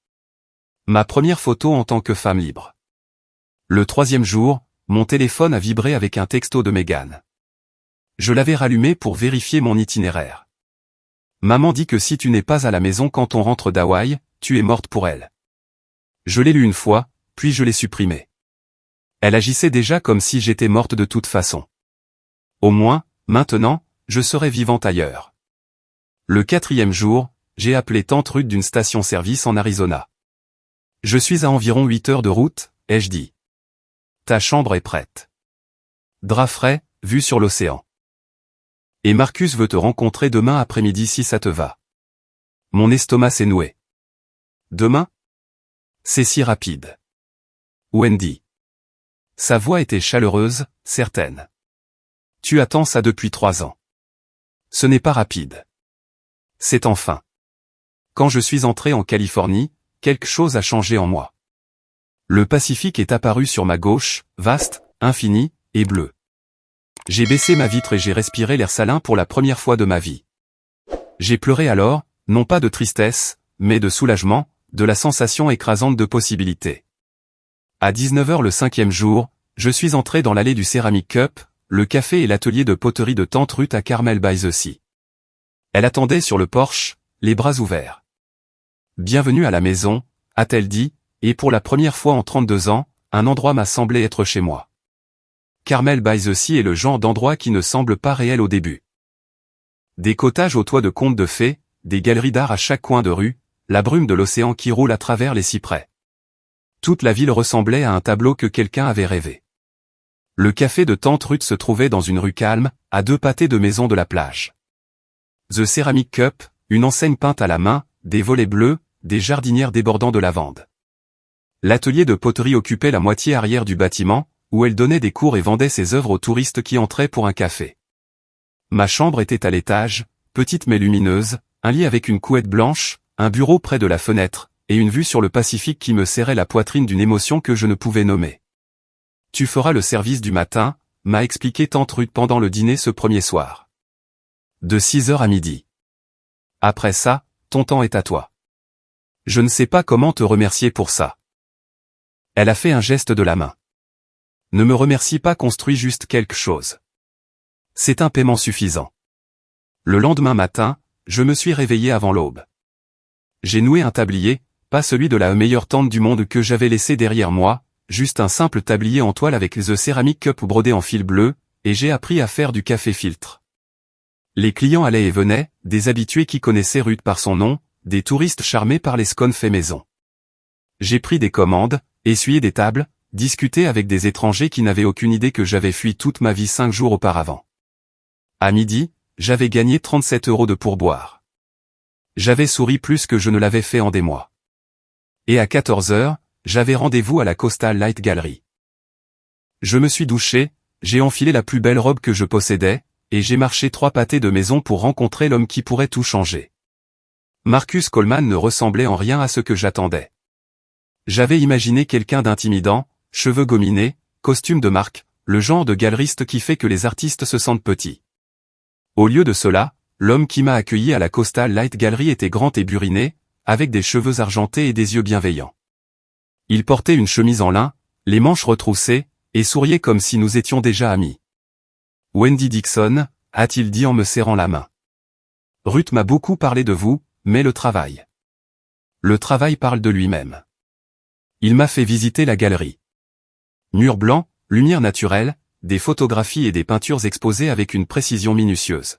Ma première photo en tant que femme libre. Le 3e jour, mon téléphone a vibré avec un texto de Megan. Je l'avais rallumé pour vérifier mon itinéraire. Maman dit que si tu n'es pas à la maison quand on rentre d'Hawaï, tu es morte pour elle. Je l'ai lu une fois, puis je l'ai supprimé. Elle agissait déjà comme si j'étais morte de toute façon. Au moins, maintenant, je serais vivante ailleurs. Le 4e jour, j'ai appelé tante Ruth d'une station-service en Arizona. Je suis à environ 8 heures de route, ai-je dit. Ta chambre est prête. Drap frais, vue sur l'océan. Et Marcus veut te rencontrer demain après-midi si ça te va. Mon estomac s'est noué. Demain? C'est si rapide. Wendy. Sa voix était chaleureuse, certaine. Tu attends ça depuis 3 ans. Ce n'est pas rapide. C'est enfin. Quand je suis entré en Californie, quelque chose a changé en moi. Le Pacifique est apparu sur ma gauche, vaste, infini, et bleu. J'ai baissé ma vitre et j'ai respiré l'air salin pour la première fois de ma vie. J'ai pleuré alors, non pas de tristesse, mais de soulagement, de la sensation écrasante de possibilités. À 19h le 5e jour, je suis entré dans l'allée du Ceramic Cup, le café et l'atelier de poterie de Tante Ruth à Carmel by the Sea. Elle attendait sur le porche, les bras ouverts. Bienvenue à la maison, a-t-elle dit, et pour la première fois en 32 ans, un endroit m'a semblé être chez moi. Carmel by the Sea est le genre d'endroit qui ne semble pas réel au début. Des cottages aux toits de contes de fées, des galeries d'art à chaque coin de rue, la brume de l'océan qui roule à travers les cyprès. Toute la ville ressemblait à un tableau que quelqu'un avait rêvé. Le café de Tante Ruth se trouvait dans une rue calme, à 2 pâtés de maisons de la plage. The Ceramic Cup, une enseigne peinte à la main, des volets bleus, des jardinières débordant de lavande. L'atelier de poterie occupait la moitié arrière du bâtiment, où elle donnait des cours et vendait ses œuvres aux touristes qui entraient pour un café. Ma chambre était à l'étage, petite mais lumineuse, un lit avec une couette blanche, un bureau près de la fenêtre, et une vue sur le Pacifique qui me serrait la poitrine d'une émotion que je ne pouvais nommer. Tu feras le service du matin, m'a expliqué Tante Ruth pendant le dîner ce premier soir. De 6h à midi. Après ça, ton temps est à toi. Je ne sais pas comment te remercier pour ça. Elle a fait un geste de la main. Ne me remercie pas, construis juste quelque chose. C'est un paiement suffisant. Le lendemain matin, je me suis réveillé avant l'aube. J'ai noué un tablier, pas celui de la meilleure tente du monde que j'avais laissé derrière moi, juste un simple tablier en toile avec The Ceramic Cup brodé en fil bleu, et j'ai appris à faire du café filtre. Les clients allaient et venaient, des habitués qui connaissaient Ruth par son nom, des touristes charmés par les scones faits maison. J'ai pris des commandes, essuyé des tables, discuté avec des étrangers qui n'avaient aucune idée que j'avais fui toute ma vie 5 jours auparavant. À midi, j'avais gagné 37 € de pourboire. J'avais souri plus que je ne l'avais fait en des mois. Et à 14h, j'avais rendez-vous à la Coastal Light Gallery. Je me suis douché, j'ai enfilé la plus belle robe que je possédais, et j'ai marché 3 pâtés de maison pour rencontrer l'homme qui pourrait tout changer. Marcus Coleman ne ressemblait en rien à ce que j'attendais. J'avais imaginé quelqu'un d'intimidant, cheveux gominés, costume de marque, le genre de galeriste qui fait que les artistes se sentent petits. Au lieu de cela, l'homme qui m'a accueilli à la Coastal Light Gallery était grand et buriné, avec des cheveux argentés et des yeux bienveillants. Il portait une chemise en lin, les manches retroussées, et souriait comme si nous étions déjà amis. Wendy Dixon, a-t-il dit en me serrant la main. Ruth m'a beaucoup parlé de vous, mais le travail. Le travail parle de lui-même. Il m'a fait visiter la galerie. Murs blancs, lumière naturelle, des photographies et des peintures exposées avec une précision minutieuse.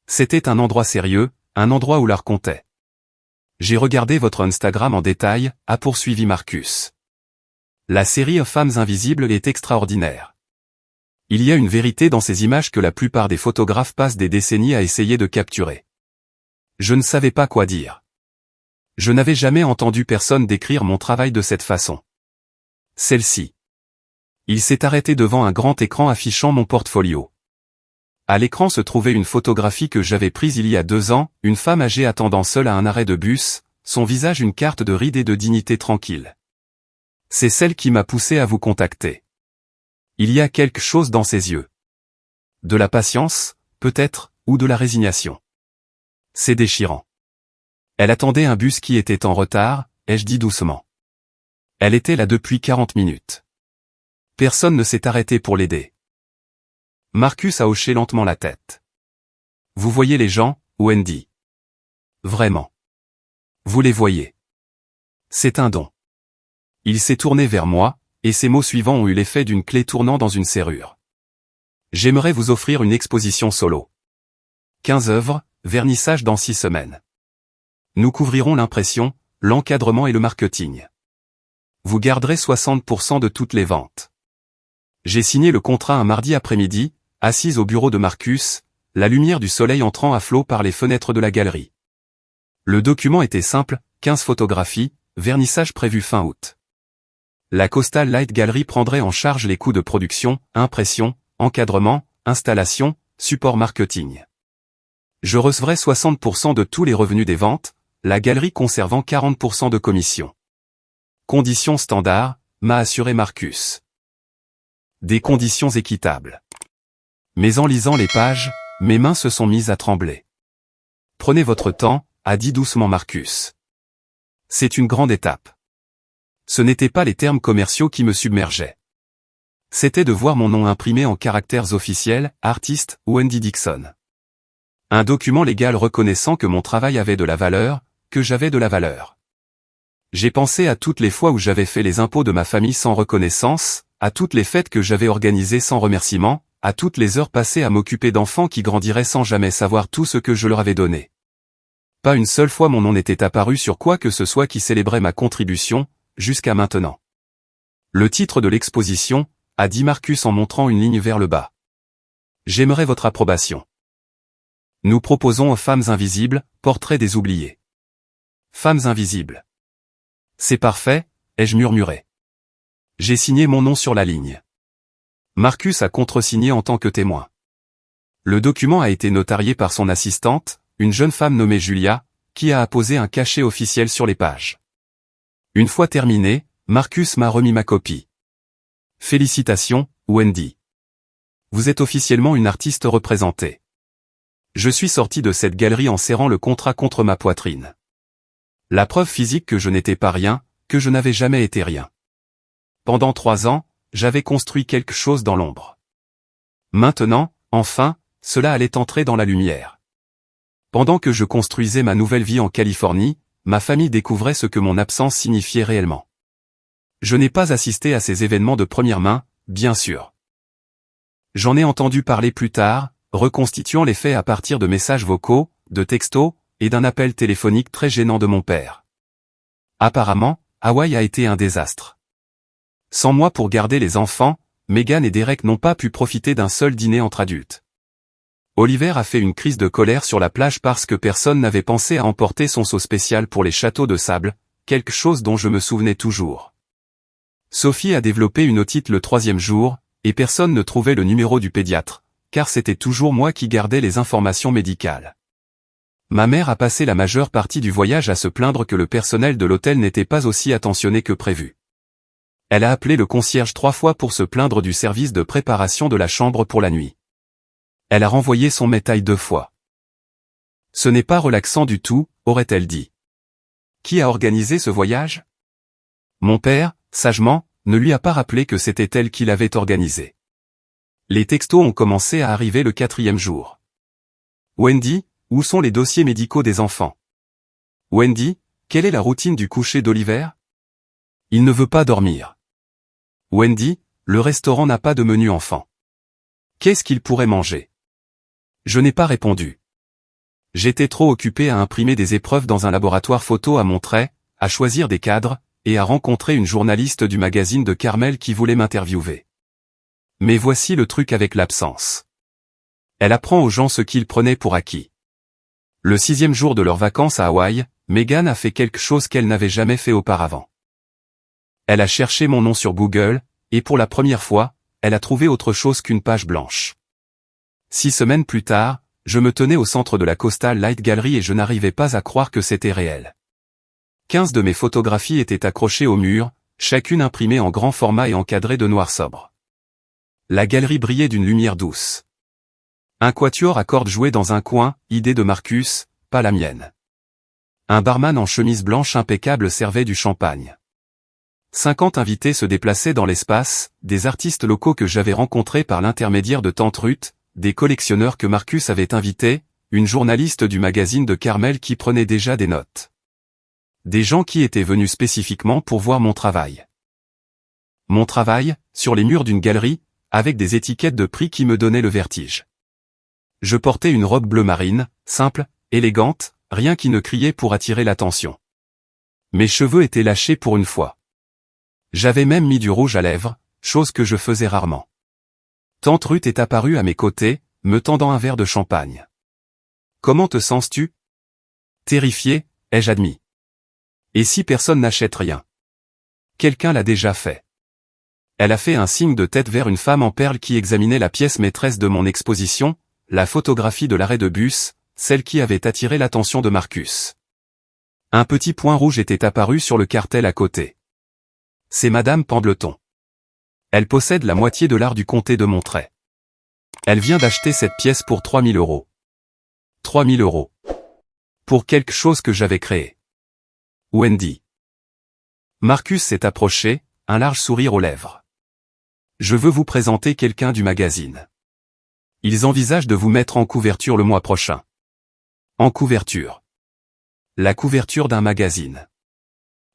C'était un endroit sérieux, un endroit où l'art comptait. J'ai regardé votre Instagram en détail, a poursuivi Marcus. La série Femmes invisibles est extraordinaire. Il y a une vérité dans ces images que la plupart des photographes passent des décennies à essayer de capturer. Je ne savais pas quoi dire. Je n'avais jamais entendu personne décrire mon travail de cette façon. Celle-ci. Il s'est arrêté devant un grand écran affichant mon portfolio. À l'écran se trouvait une photographie que j'avais prise il y a 2 ans, une femme âgée attendant seule à un arrêt de bus, son visage une carte de rides et de dignité tranquille. C'est celle qui m'a poussé à vous contacter. Il y a quelque chose dans ses yeux. De la patience, peut-être, ou de la résignation. C'est déchirant. Elle attendait un bus qui était en retard, ai-je dit doucement. Elle était là depuis 40 minutes. Personne ne s'est arrêté pour l'aider. Marcus a hoché lentement la tête. Vous voyez les gens, Wendy. Vraiment. Vous les voyez. C'est un don. Il s'est tourné vers moi, et ses mots suivants ont eu l'effet d'une clé tournant dans une serrure. J'aimerais vous offrir une exposition solo. 15 œuvres, vernissage dans 6 semaines. Nous couvrirons l'impression, l'encadrement et le marketing. Vous garderez 60% de toutes les ventes. J'ai signé le contrat un mardi après-midi, assise au bureau de Marcus, la lumière du soleil entrant à flot par les fenêtres de la galerie. Le document était simple, 15 photographies, vernissage prévu fin août. La Coastal Light Gallery prendrait en charge les coûts de production, impression, encadrement, installation, support marketing. Je recevrai 60% de tous les revenus des ventes, la galerie conservant 40% de commission. Conditions standards, m'a assuré Marcus. Des conditions équitables. Mais en lisant les pages, mes mains se sont mises à trembler. Prenez votre temps, a dit doucement Marcus. C'est une grande étape. Ce n'étaient pas les termes commerciaux qui me submergeaient. C'était de voir mon nom imprimé en caractères officiels, artiste, Wendy Dixon. Un document légal reconnaissant que mon travail avait de la valeur, que j'avais de la valeur. J'ai pensé à toutes les fois où j'avais fait les impôts de ma famille sans reconnaissance, à toutes les fêtes que j'avais organisées sans remerciement, à toutes les heures passées à m'occuper d'enfants qui grandiraient sans jamais savoir tout ce que je leur avais donné. Pas une seule fois mon nom n'était apparu sur quoi que ce soit qui célébrait ma contribution, jusqu'à maintenant. Le titre de l'exposition, a dit Marcus en montrant une ligne vers le bas. J'aimerais votre approbation. Nous proposons aux femmes invisibles, portrait des oubliés. Femmes invisibles. C'est parfait, ai-je murmuré. J'ai signé mon nom sur la ligne. Marcus a contresigné en tant que témoin. Le document a été notarié par son assistante, une jeune femme nommée Julia, qui a apposé un cachet officiel sur les pages. Une fois terminé, Marcus m'a remis ma copie. Félicitations, Wendy. Vous êtes officiellement une artiste représentée. Je suis sorti de cette galerie en serrant le contrat contre ma poitrine. La preuve physique que je n'étais pas rien, que je n'avais jamais été rien. Pendant 3 ans, j'avais construit quelque chose dans l'ombre. Maintenant, enfin, cela allait entrer dans la lumière. Pendant que je construisais ma nouvelle vie en Californie, ma famille découvrait ce que mon absence signifiait réellement. Je n'ai pas assisté à ces événements de première main, bien sûr. J'en ai entendu parler plus tard, reconstituant les faits à partir de messages vocaux, de textos, et d'un appel téléphonique très gênant de mon père. Apparemment, Hawaï a été un désastre. Sans moi pour garder les enfants, Megan et Derek n'ont pas pu profiter d'un seul dîner entre adultes. Oliver a fait une crise de colère sur la plage parce que personne n'avait pensé à emporter son seau spécial pour les châteaux de sable, quelque chose dont je me souvenais toujours. Sophie a développé une otite le 3e jour, et personne ne trouvait le numéro du pédiatre, car c'était toujours moi qui gardais les informations médicales. Ma mère a passé la majeure partie du voyage à se plaindre que le personnel de l'hôtel n'était pas aussi attentionné que prévu. Elle a appelé le concierge 3 fois pour se plaindre du service de préparation de la chambre pour la nuit. Elle a renvoyé son métal 2 fois. Ce n'est pas relaxant du tout, aurait-elle dit. Qui a organisé ce voyage? Mon père, sagement, ne lui a pas rappelé que c'était elle qui l'avait organisé. Les textos ont commencé à arriver le 4e jour. Wendy, où sont les dossiers médicaux des enfants? Wendy, quelle est la routine du coucher d'Oliver? Il ne veut pas dormir. Wendy, le restaurant n'a pas de menu enfant. Qu'est-ce qu'il pourrait manger? Je n'ai pas répondu. J'étais trop occupé à imprimer des épreuves dans un laboratoire photo à Monterey, à choisir des cadres, et à rencontrer une journaliste du magazine de Carmel qui voulait m'interviewer. Mais voici le truc avec l'absence. Elle apprend aux gens ce qu'ils prenaient pour acquis. Le 6e jour de leurs vacances à Hawaï, Megan a fait quelque chose qu'elle n'avait jamais fait auparavant. Elle a cherché mon nom sur Google, et pour la première fois, elle a trouvé autre chose qu'une page blanche. 6 semaines plus tard, je me tenais au centre de la Coastal Light Gallery et je n'arrivais pas à croire que c'était réel. 15 de mes photographies étaient accrochées au mur, chacune imprimée en grand format et encadrée de noir sobre. La galerie brillait d'une lumière douce. Un quatuor à cordes jouait dans un coin, idée de Marcus, pas la mienne. Un barman en chemise blanche impeccable servait du champagne. 50 invités se déplaçaient dans l'espace, des artistes locaux que j'avais rencontrés par l'intermédiaire de Tante Ruth, des collectionneurs que Marcus avait invités, une journaliste du magazine de Carmel qui prenait déjà des notes. Des gens qui étaient venus spécifiquement pour voir mon travail. Mon travail, sur les murs d'une galerie, avec des étiquettes de prix qui me donnaient le vertige. Je portais une robe bleu marine, simple, élégante, rien qui ne criait pour attirer l'attention. Mes cheveux étaient lâchés pour une fois. J'avais même mis du rouge à lèvres, chose que je faisais rarement. Tante Ruth est apparue à mes côtés, me tendant un verre de champagne. « Comment te sens-tu » ? Terrifié, ai-je admis. Et si personne n'achète rien? Quelqu'un l'a déjà fait. Elle a fait un signe de tête vers une femme en perles qui examinait la pièce maîtresse de mon exposition, la photographie de l'arrêt de bus, celle qui avait attiré l'attention de Marcus. Un petit point rouge était apparu sur le cartel à côté. C'est Madame Pendleton. Elle possède la moitié de l'art du comté de Montray. Elle vient d'acheter cette pièce pour 3 000 €. 3 000 €. Pour quelque chose que j'avais créé. Wendy. Marcus s'est approché, un large sourire aux lèvres. Je veux vous présenter quelqu'un du magazine. Ils envisagent de vous mettre en couverture le mois prochain. En couverture. La couverture d'un magazine.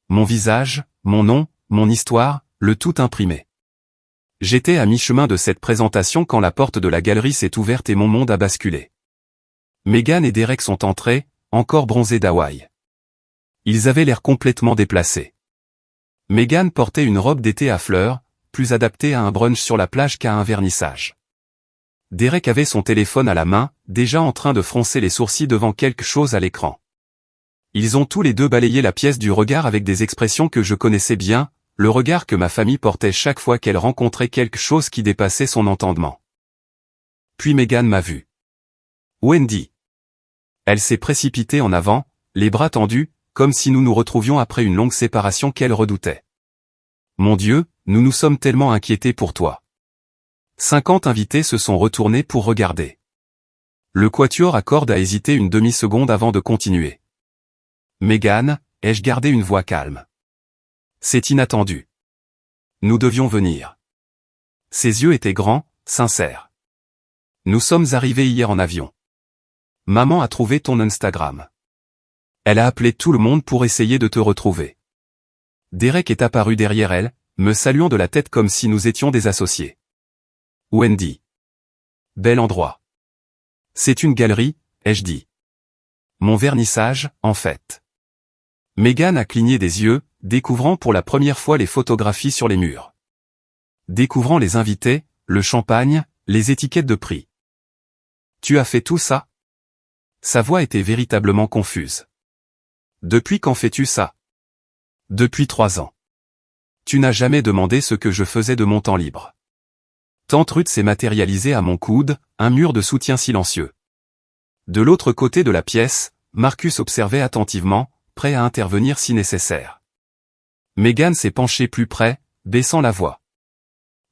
Mon visage, mon nom, mon histoire, le tout imprimé. J'étais à mi-chemin de cette présentation quand la porte de la galerie s'est ouverte et mon monde a basculé. Meghan et Derek sont entrés, encore bronzés d'Hawaï. Ils avaient l'air complètement déplacés. Meghan portait une robe d'été à fleurs, plus adaptée à un brunch sur la plage qu'à un vernissage. Derek avait son téléphone à la main, déjà en train de froncer les sourcils devant quelque chose à l'écran. Ils ont tous les deux balayé la pièce du regard avec des expressions que je connaissais bien, le regard que ma famille portait chaque fois qu'elle rencontrait quelque chose qui dépassait son entendement. Puis Meghan m'a vu. Wendy. Elle s'est précipitée en avant, les bras tendus, comme si nous nous retrouvions après une longue séparation qu'elle redoutait. Mon Dieu, nous nous sommes tellement inquiétés pour toi. 50 invités se sont retournés pour regarder. Le quatuor à cordes a hésité une demi-seconde avant de continuer. Meghan, ai-je gardé une voix calme? C'est inattendu. Nous devions venir. Ses yeux étaient grands, sincères. Nous sommes arrivés hier en avion. Maman a trouvé ton Instagram. Elle a appelé tout le monde pour essayer de te retrouver. Derek est apparu derrière elle, me saluant de la tête comme si nous étions des associés. Wendy. Bel endroit. C'est une galerie, ai-je dit. Mon vernissage, en fait. Meghan a cligné des yeux, découvrant pour la première fois les photographies sur les murs. Découvrant les invités, le champagne, les étiquettes de prix. Tu as fait tout ça? Sa voix était véritablement confuse. Depuis quand fais-tu ça? Depuis 3 ans. Tu n'as jamais demandé ce que je faisais de mon temps libre. Tante Ruth s'est matérialisée à mon coude, un mur de soutien silencieux. De l'autre côté de la pièce, Marcus observait attentivement, prêt à intervenir si nécessaire. Meghan s'est penchée plus près, baissant la voix.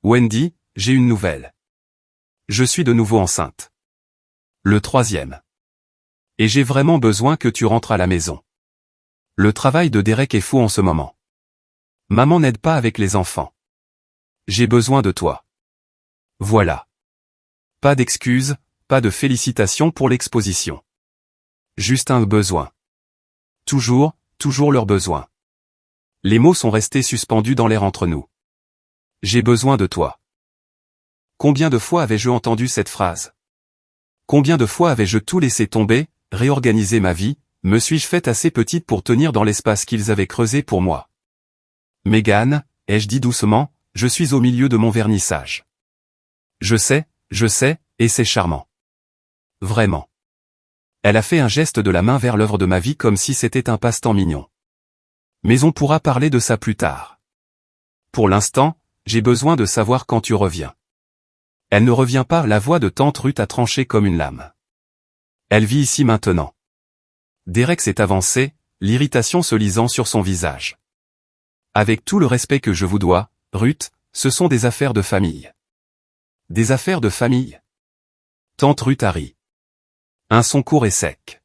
Wendy, j'ai une nouvelle. Je suis de nouveau enceinte. Le 3e. Et j'ai vraiment besoin que tu rentres à la maison. Le travail de Derek est fou en ce moment. Maman n'aide pas avec les enfants. J'ai besoin de toi. Voilà. Pas d'excuses, pas de félicitations pour l'exposition. Juste un besoin. Toujours leur besoin. Les mots sont restés suspendus dans l'air entre nous. J'ai besoin de toi. Combien de fois avais-je entendu cette phrase? Combien de fois avais-je tout laissé tomber, réorganisé ma vie, me suis-je faite assez petite pour tenir dans l'espace qu'ils avaient creusé pour moi? Meghan, ai-je dit doucement, je suis au milieu de mon vernissage. Je sais, et c'est charmant. Vraiment. Elle a fait un geste de la main vers l'œuvre de ma vie comme si c'était un passe-temps mignon. Mais on pourra parler de ça plus tard. Pour l'instant, j'ai besoin de savoir quand tu reviens. Elle ne revient pas, la voix de tante Ruth a tranché comme une lame. Elle vit ici maintenant. Derek s'est avancé, l'irritation se lisant sur son visage. Avec tout le respect que je vous dois, Ruth, ce sont des affaires de famille. Des affaires de famille? Tante Ruth a ri. Un son court et sec.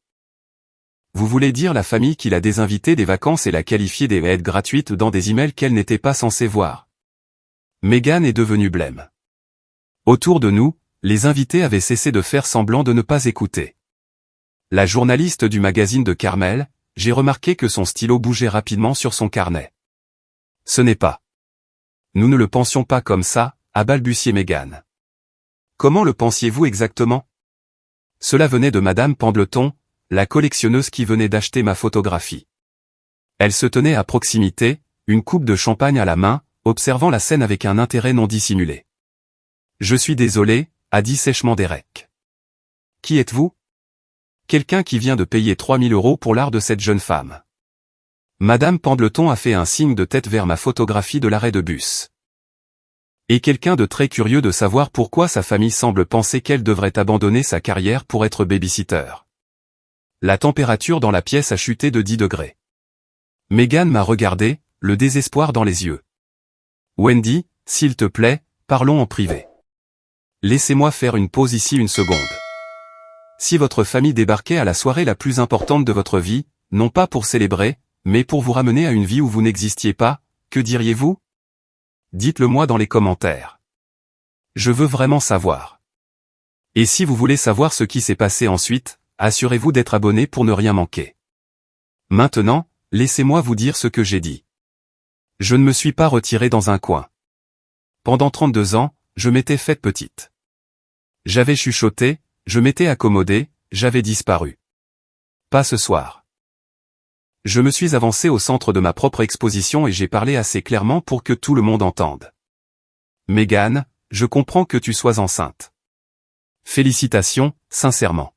Vous voulez dire la famille qui l'a désinvitée des vacances et l'a qualifiée des aides gratuites dans des emails qu'elle n'était pas censée voir. Meghan est devenue blême. Autour de nous, les invités avaient cessé de faire semblant de ne pas écouter. La journaliste du magazine de Carmel, j'ai remarqué que son stylo bougeait rapidement sur son carnet. Ce n'est pas. Nous ne le pensions pas comme ça, a balbutié Meghan. Comment le pensiez-vous exactement? Cela venait de Madame Pendleton, la collectionneuse qui venait d'acheter ma photographie. Elle se tenait à proximité, une coupe de champagne à la main, observant la scène avec un intérêt non dissimulé. Je suis désolé, a dit sèchement Derek. Qui êtes-vous? Quelqu'un qui vient de payer 3 000 € pour l'art de cette jeune femme. Madame Pendleton a fait un signe de tête vers ma photographie de l'arrêt de bus. Et quelqu'un de très curieux de savoir pourquoi sa famille semble penser qu'elle devrait abandonner sa carrière pour être baby-sitter. La température dans la pièce a chuté de 10 degrés. Meghan m'a regardé, le désespoir dans les yeux. Wendy, s'il te plaît, parlons en privé. Laissez-moi faire une pause ici une seconde. Si votre famille débarquait à la soirée la plus importante de votre vie, non pas pour célébrer, mais pour vous ramener à une vie où vous n'existiez pas, que diriez-vous? Dites-le moi dans les commentaires. Je veux vraiment savoir. Et si vous voulez savoir ce qui s'est passé ensuite, assurez-vous d'être abonné pour ne rien manquer. Maintenant, laissez-moi vous dire ce que j'ai dit. Je ne me suis pas retiré dans un coin. Pendant 32 ans, je m'étais faite petite. J'avais chuchoté, je m'étais accommodé, j'avais disparu. Pas ce soir. Je me suis avancé au centre de ma propre exposition et j'ai parlé assez clairement pour que tout le monde entende. Meghan, je comprends que tu sois enceinte. Félicitations, sincèrement.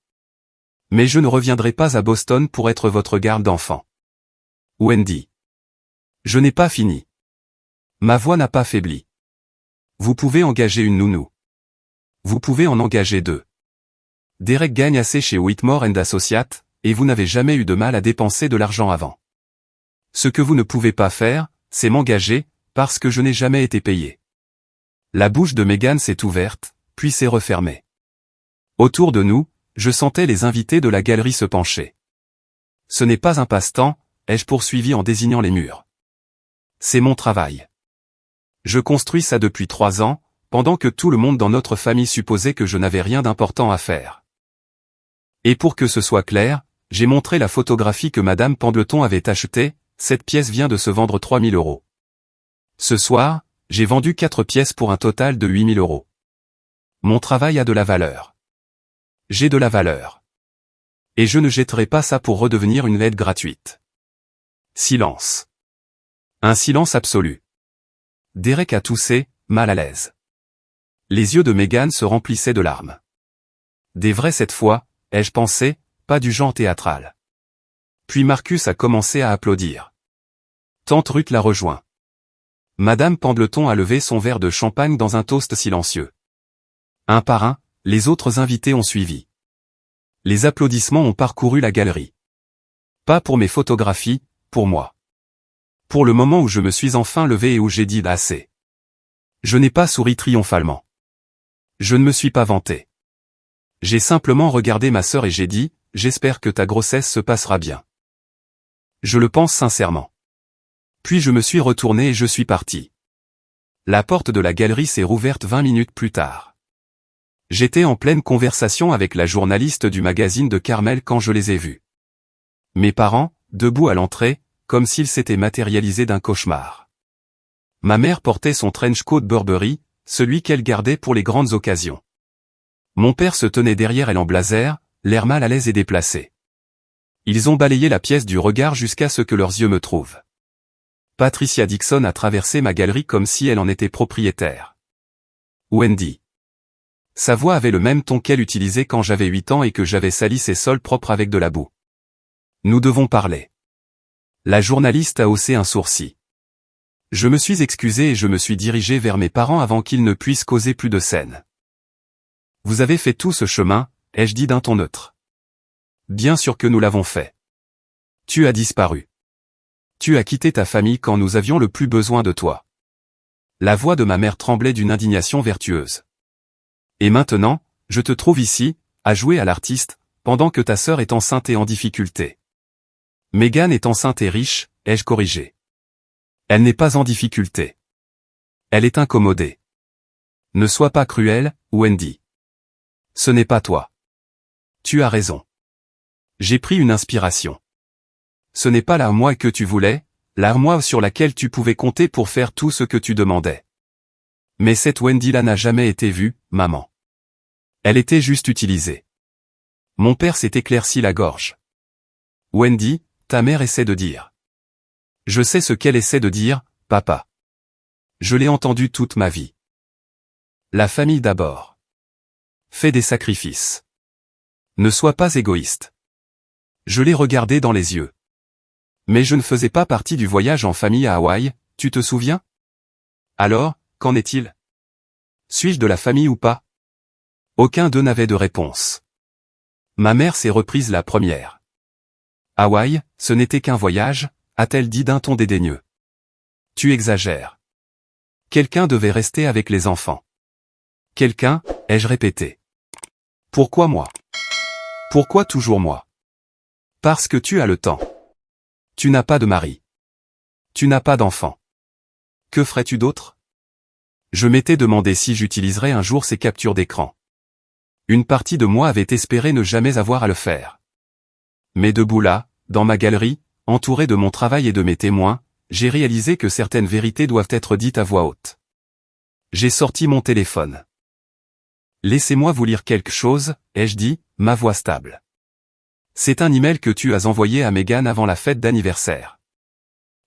Mais je ne reviendrai pas à Boston pour être votre garde d'enfant. Wendy. Je n'ai pas fini. Ma voix n'a pas faibli. Vous pouvez engager une nounou. Vous pouvez en engager 2. Derek gagne assez chez Whitmore & Associates, et vous n'avez jamais eu de mal à dépenser de l'argent avant. Ce que vous ne pouvez pas faire, c'est m'engager, parce que je n'ai jamais été payé. La bouche de Meghan s'est ouverte, puis s'est refermée. Autour de nous, je sentais les invités de la galerie se pencher. Ce n'est pas un passe-temps, ai-je poursuivi en désignant les murs. C'est mon travail. Je construis ça depuis 3 ans, pendant que tout le monde dans notre famille supposait que je n'avais rien d'important à faire. Et pour que ce soit clair, j'ai montré la photographie que Madame Pendleton avait achetée, cette pièce vient de se vendre 3 000 €. Ce soir, j'ai vendu 4 pièces pour un total de 8 000 €. Mon travail a de la valeur. J'ai de la valeur. Et je ne jetterai pas ça pour redevenir une aide gratuite. Silence. Un silence absolu. Derek a toussé, mal à l'aise. Les yeux de Meghan se remplissaient de larmes. Des vrais cette fois, ai-je pensé, pas du genre théâtral. Puis Marcus a commencé à applaudir. Tante Ruth l'a rejoint. Madame Pendleton a levé son verre de champagne dans un toast silencieux. Un par un, les autres invités ont suivi. Les applaudissements ont parcouru la galerie. Pas pour mes photographies, pour moi. Pour le moment où je me suis enfin levé et où j'ai dit assez. Je n'ai pas souri triomphalement. Je ne me suis pas vanté. J'ai simplement regardé ma sœur et j'ai dit, j'espère que ta grossesse se passera bien. Je le pense sincèrement. Puis je me suis retourné et je suis parti. La porte de la galerie s'est rouverte 20 minutes plus tard. J'étais en pleine conversation avec la journaliste du magazine de Carmel quand je les ai vus. Mes parents, debout à l'entrée, comme s'ils s'étaient matérialisés d'un cauchemar. Ma mère portait son trench coat Burberry, celui qu'elle gardait pour les grandes occasions. Mon père se tenait derrière elle en blazer, l'air mal à l'aise et déplacé. Ils ont balayé la pièce du regard jusqu'à ce que leurs yeux me trouvent. Patricia Dixon a traversé ma galerie comme si elle en était propriétaire. Wendy. Sa voix avait le même ton qu'elle utilisait quand j'avais 8 ans et que j'avais sali ses sols propres avec de la boue. Nous devons parler. La journaliste a haussé un sourcil. Je me suis excusé et je me suis dirigé vers mes parents avant qu'ils ne puissent causer plus de scène. Vous avez fait tout ce chemin, ai-je dit d'un ton neutre. Bien sûr que nous l'avons fait. Tu as disparu. Tu as quitté ta famille quand nous avions le plus besoin de toi. La voix de ma mère tremblait d'une indignation vertueuse. Et maintenant, je te trouve ici, à jouer à l'artiste, pendant que ta sœur est enceinte et en difficulté. Meghan est enceinte et riche, ai-je corrigé. Elle n'est pas en difficulté. Elle est incommodée. Ne sois pas cruel, Wendy. Ce n'est pas toi. Tu as raison. J'ai pris une inspiration. Ce n'est pas l'armoire que tu voulais, l'armoire sur laquelle tu pouvais compter pour faire tout ce que tu demandais. Mais cette Wendy-là n'a jamais été vue, maman. Elle était juste utilisée. Mon père s'est éclairci la gorge. Wendy, ta mère essaie de dire. Je sais ce qu'elle essaie de dire, papa. Je l'ai entendu toute ma vie. La famille d'abord. Fais des sacrifices. Ne sois pas égoïste. Je l'ai regardé dans les yeux. Mais je ne faisais pas partie du voyage en famille à Hawaï, tu te souviens? Alors, qu'en est-il? Suis-je de la famille ou pas? Aucun d'eux n'avait de réponse. Ma mère s'est reprise la première. Hawaï, ce n'était qu'un voyage, a-t-elle dit d'un ton dédaigneux. Tu exagères. Quelqu'un devait rester avec les enfants. Quelqu'un, ai-je répété. Pourquoi moi? Pourquoi toujours moi? Parce que tu as le temps. Tu n'as pas de mari. Tu n'as pas d'enfant. Que ferais-tu d'autre? Je m'étais demandé si j'utiliserais un jour ces captures d'écran. Une partie de moi avait espéré ne jamais avoir à le faire. Mais debout là, dans ma galerie, entouré de mon travail et de mes témoins, j'ai réalisé que certaines vérités doivent être dites à voix haute. J'ai sorti mon téléphone. Laissez-moi vous lire quelque chose, ai-je dit, ma voix stable. C'est un email que tu as envoyé à Megan avant la fête d'anniversaire.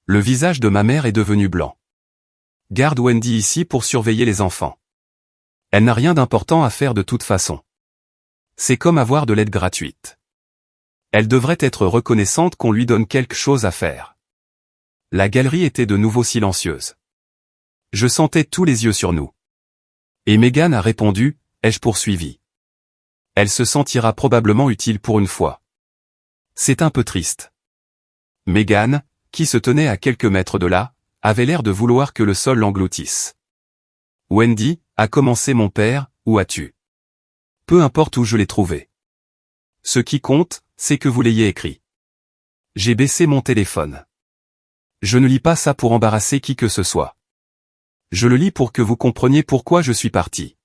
Le visage de ma mère est devenu blanc. Garde Wendy ici pour surveiller les enfants. Elle n'a rien d'important à faire de toute façon. C'est comme avoir de l'aide gratuite. Elle devrait être reconnaissante qu'on lui donne quelque chose à faire. La galerie était de nouveau silencieuse. Je sentais tous les yeux sur nous. Et Megan a répondu, ai-je poursuivi. Elle se sentira probablement utile pour une fois. C'est un peu triste. Megan, qui se tenait à quelques mètres de là, avait l'air de vouloir que le sol l'engloutisse. Wendy, a commencé mon père, où as-tu? Peu importe où je l'ai trouvé. Ce qui compte, c'est que vous l'ayez écrit. J'ai baissé mon téléphone. Je ne lis pas ça pour embarrasser qui que ce soit. Je le lis pour que vous compreniez pourquoi je suis parti.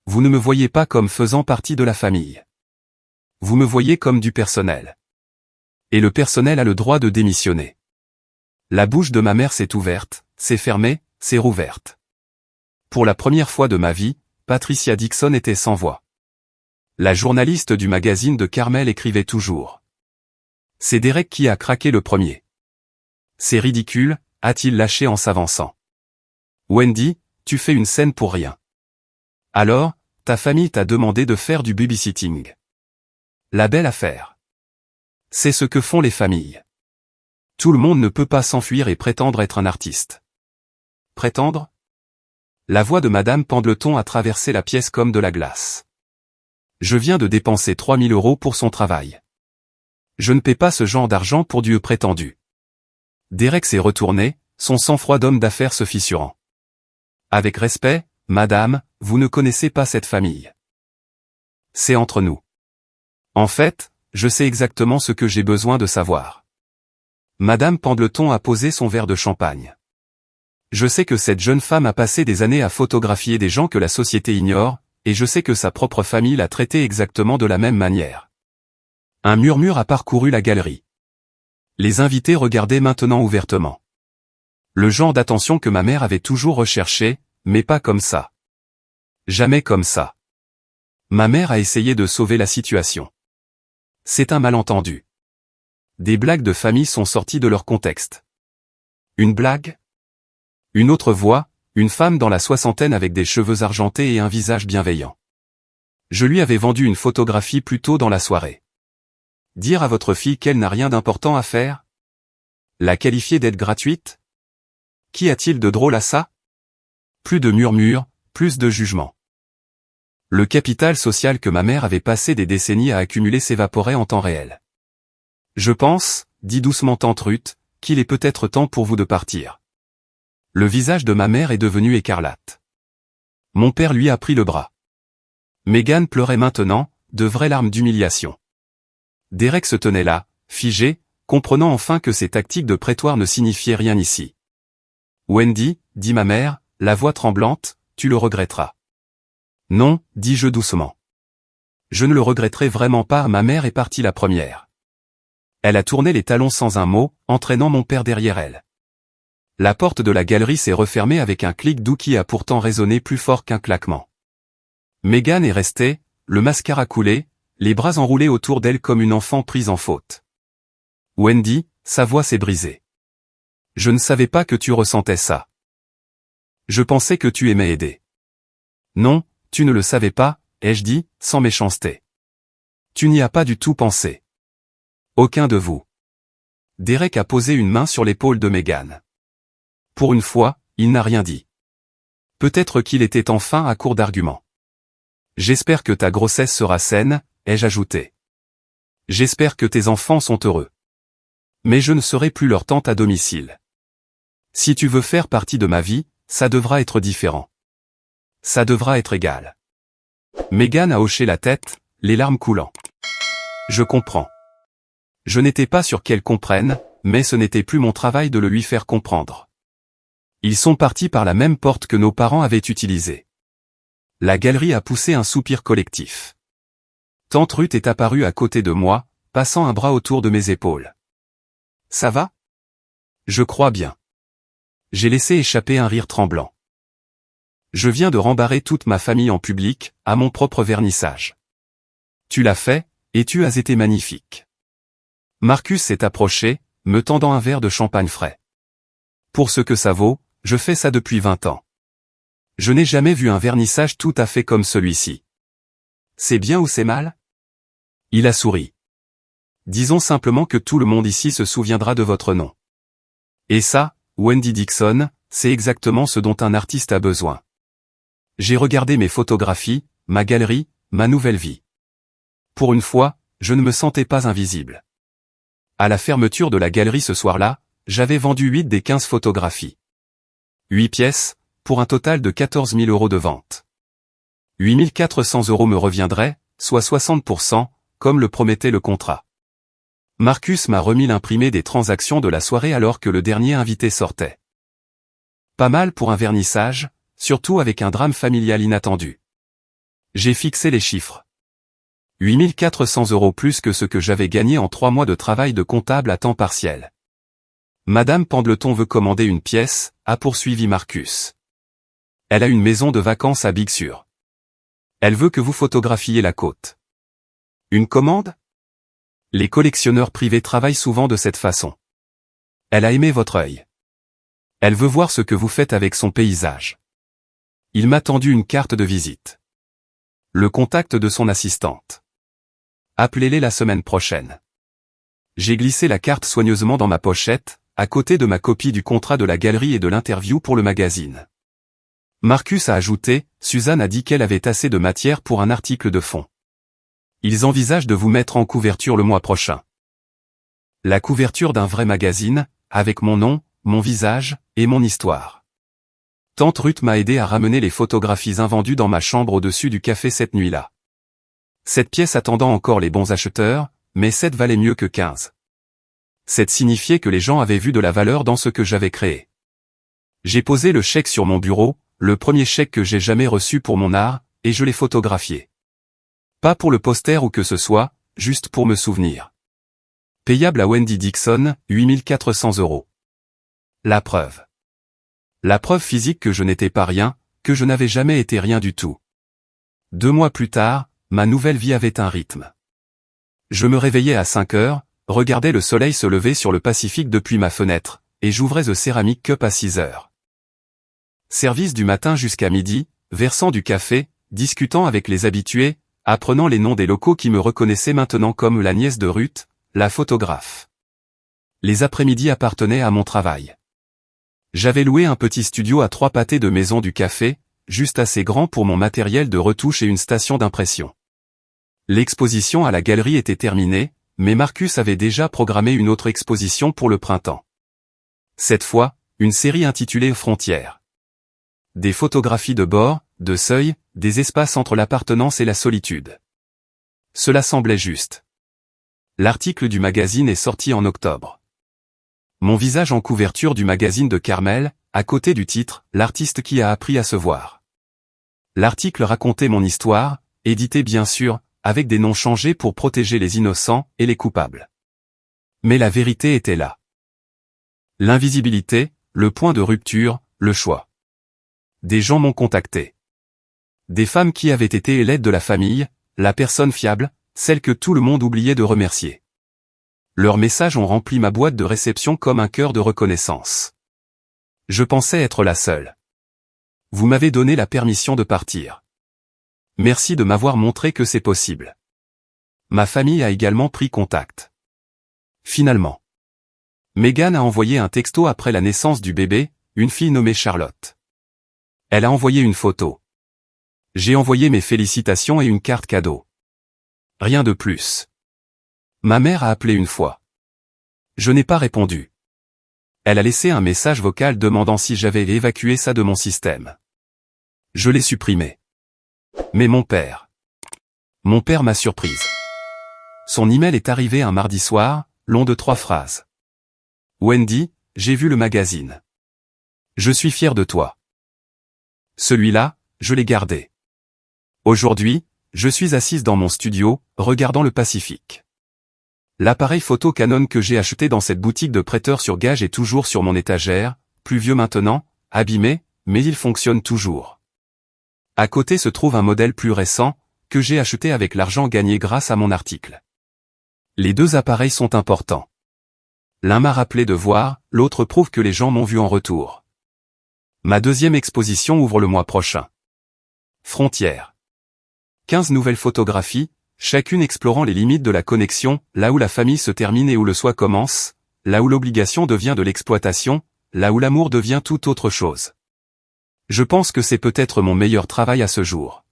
Vous ne me voyez pas comme faisant partie de la famille. Vous me voyez comme du personnel. Et le personnel a le droit de démissionner. La bouche de ma mère s'est ouverte, s'est fermée, s'est rouverte. Pour la première fois de ma vie, Patricia Dixon était sans voix. La journaliste du magazine de Carmel écrivait toujours. C'est Derek qui a craqué le premier. C'est ridicule, a-t-il lâché en s'avançant. Wendy, tu fais une scène pour rien. Alors, ta famille t'a demandé de faire du babysitting. La belle affaire. C'est ce que font les familles. Tout le monde ne peut pas s'enfuir et prétendre être un artiste. Prétendre? La voix de Madame Pendleton a traversé la pièce comme de la glace. Je viens de dépenser 3000 € pour son travail. Je ne paie pas ce genre d'argent pour Dieu prétendu. Derek s'est retourné, son sang-froid d'homme d'affaires se fissurant. Avec respect, Madame, vous ne connaissez pas cette famille. C'est entre nous. En fait, je sais exactement ce que j'ai besoin de savoir. Madame Pendleton a posé son verre de champagne. Je sais que cette jeune femme a passé des années à photographier des gens que la société ignore, et je sais que sa propre famille l'a traité exactement de la même manière. Un murmure a parcouru la galerie. Les invités regardaient maintenant ouvertement. Le genre d'attention que ma mère avait toujours recherché, mais pas comme ça. Jamais comme ça. Ma mère a essayé de sauver la situation. C'est un malentendu. Des blagues de famille sont sorties de leur contexte. Une blague? Une autre voix, une femme dans la soixantaine avec des cheveux argentés et un visage bienveillant. Je lui avais vendu une photographie plus tôt dans la soirée. Dire à votre fille qu'elle n'a rien d'important à faire? La qualifier d'être gratuite? Qu'y a-t-il de drôle à ça? Plus de murmures, plus de jugement. Le capital social que ma mère avait passé des décennies à accumuler s'évaporait en temps réel. Je pense, dit doucement tante Ruth, qu'il est peut-être temps pour vous de partir. Le visage de ma mère est devenu écarlate. Mon père lui a pris le bras. Megan pleurait maintenant, de vraies larmes d'humiliation. Derek se tenait là, figé, comprenant enfin que ces tactiques de prétoire ne signifiaient rien ici. Wendy, dit ma mère, la voix tremblante, tu le regretteras. Non, dis-je doucement. Je ne le regretterai vraiment pas, ma mère est partie la première. Elle a tourné les talons sans un mot, entraînant mon père derrière elle. La porte de la galerie s'est refermée avec un clic doux qui a pourtant résonné plus fort qu'un claquement. Megan est restée, le mascara coulé, les bras enroulés autour d'elle comme une enfant prise en faute. Wendy, sa voix s'est brisée. Je ne savais pas que tu ressentais ça. Je pensais que tu aimais aider. Non, tu ne le savais pas, ai-je dit, sans méchanceté. Tu n'y as pas du tout pensé. Aucun de vous. Derek a posé une main sur l'épaule de Megan. Pour une fois, il n'a rien dit. Peut-être qu'il était enfin à court d'arguments. J'espère que ta grossesse sera saine, ai-je ajouté. J'espère que tes enfants sont heureux. Mais je ne serai plus leur tante à domicile. Si tu veux faire partie de ma vie, ça devra être différent. Ça devra être égal. Meghan a hoché la tête, les larmes coulant. Je comprends. Je n'étais pas sûr qu'elle comprenne, mais ce n'était plus mon travail de le lui faire comprendre. Ils sont partis par la même porte que nos parents avaient utilisée. La galerie a poussé un soupir collectif. Tante Ruth est apparue à côté de moi, passant un bras autour de mes épaules. Ça va? Je crois bien. J'ai laissé échapper un rire tremblant. Je viens de rembarrer toute ma famille en public, à mon propre vernissage. Tu l'as fait, et tu as été magnifique. Marcus s'est approché, me tendant un verre de champagne frais. Pour ce que ça vaut, je fais ça depuis 20 ans. Je n'ai jamais vu un vernissage tout à fait comme celui-ci. C'est bien ou c'est mal? Il a souri. Disons simplement que tout le monde ici se souviendra de votre nom. Et ça, Wendy Dixon, c'est exactement ce dont un artiste a besoin. J'ai regardé mes photographies, ma galerie, ma nouvelle vie. Pour une fois, je ne me sentais pas invisible. À la fermeture de la galerie ce soir-là, j'avais vendu 8 des 15 photographies. 8 pièces, pour un total de 14 000 € de vente. 8 400 € me reviendraient, soit 60%, comme le promettait le contrat. Marcus m'a remis l'imprimé des transactions de la soirée alors que le dernier invité sortait. Pas mal pour un vernissage, surtout avec un drame familial inattendu. J'ai fixé les chiffres. 8 400 € plus que ce que j'avais gagné en 3 mois de travail de comptable à temps partiel. Madame Pendleton veut commander une pièce, a poursuivi Marcus. Elle a une maison de vacances à Big Sur. Elle veut que vous photographiez la côte. Une commande? Les collectionneurs privés travaillent souvent de cette façon. Elle a aimé votre œil. Elle veut voir ce que vous faites avec son paysage. Il m'a tendu une carte de visite. Le contact de son assistante. Appelez-les la semaine prochaine. J'ai glissé la carte soigneusement dans ma pochette, à côté de ma copie du contrat de la galerie et de l'interview pour le magazine. Marcus a ajouté, Suzanne a dit qu'elle avait assez de matière pour un article de fond. Ils envisagent de vous mettre en couverture le mois prochain. La couverture d'un vrai magazine, avec mon nom, mon visage, et mon histoire. Tante Ruth m'a aidé à ramener les photographies invendues dans ma chambre au-dessus du café cette nuit-là. Cette pièce attendant encore les bons acheteurs, mais 7 valait mieux que 15. 7 signifiait que les gens avaient vu de la valeur dans ce que j'avais créé. J'ai posé le chèque sur mon bureau, le premier chèque que j'ai jamais reçu pour mon art, et je l'ai photographié. Pas pour le poster ou que ce soit, juste pour me souvenir. Payable à Wendy Dixon, 8 400 €. La preuve. La preuve physique que je n'étais pas rien, que je n'avais jamais été rien du tout. 2 mois plus tard, ma nouvelle vie avait un rythme. Je me réveillais à 5 heures, regardais le soleil se lever sur le Pacifique depuis ma fenêtre, et j'ouvrais The Ceramic Cup à 6 heures. Service du matin jusqu'à midi, versant du café, discutant avec les habitués, apprenant les noms des locaux qui me reconnaissaient maintenant comme la nièce de Ruth, la photographe. Les après-midi appartenaient à mon travail. J'avais loué un petit studio à 3 pâtés de maison du café, juste assez grand pour mon matériel de retouche et une station d'impression. L'exposition à la galerie était terminée, mais Marcus avait déjà programmé une autre exposition pour le printemps. Cette fois, une série intitulée Frontières. Des photographies de bord, de seuil, des espaces entre l'appartenance et la solitude. Cela semblait juste. L'article du magazine est sorti en octobre. Mon visage en couverture du magazine de Carmel, à côté du titre « L'artiste qui a appris à se voir ». L'article racontait mon histoire, édité bien sûr, avec des noms changés pour protéger les innocents et les coupables. Mais la vérité était là. L'invisibilité, le point de rupture, le choix. Des gens m'ont contacté. Des femmes qui avaient été l'aide de la famille, la personne fiable, celle que tout le monde oubliait de remercier. Leurs messages ont rempli ma boîte de réception comme un cœur de reconnaissance. Je pensais être la seule. Vous m'avez donné la permission de partir. Merci de m'avoir montré que c'est possible. Ma famille a également pris contact. Finalement. Meghan a envoyé un texto après la naissance du bébé, une fille nommée Charlotte. Elle a envoyé une photo. J'ai envoyé mes félicitations et une carte cadeau. Rien de plus. Ma mère a appelé une fois. Je n'ai pas répondu. Elle a laissé un message vocal demandant si j'avais évacué ça de mon système. Je l'ai supprimé. Mais mon père m'a surprise. Son email est arrivé un mardi soir, long de 3 phrases. Wendy, j'ai vu le magazine. Je suis fier de toi. Celui-là, je l'ai gardé. Aujourd'hui, je suis assise dans mon studio, regardant le Pacifique. L'appareil photo Canon que j'ai acheté dans cette boutique de prêteurs sur gage est toujours sur mon étagère, plus vieux maintenant, abîmé, mais il fonctionne toujours. À côté se trouve un modèle plus récent, que j'ai acheté avec l'argent gagné grâce à mon article. Les 2 appareils sont importants. L'un m'a rappelé de voir, l'autre prouve que les gens m'ont vu en retour. Ma 2e exposition ouvre le mois prochain. Frontières. 15 nouvelles photographies, chacune explorant les limites de la connexion, là où la famille se termine et où le soi commence, là où l'obligation devient de l'exploitation, là où l'amour devient toute autre chose. Je pense que c'est peut-être mon meilleur travail à ce jour.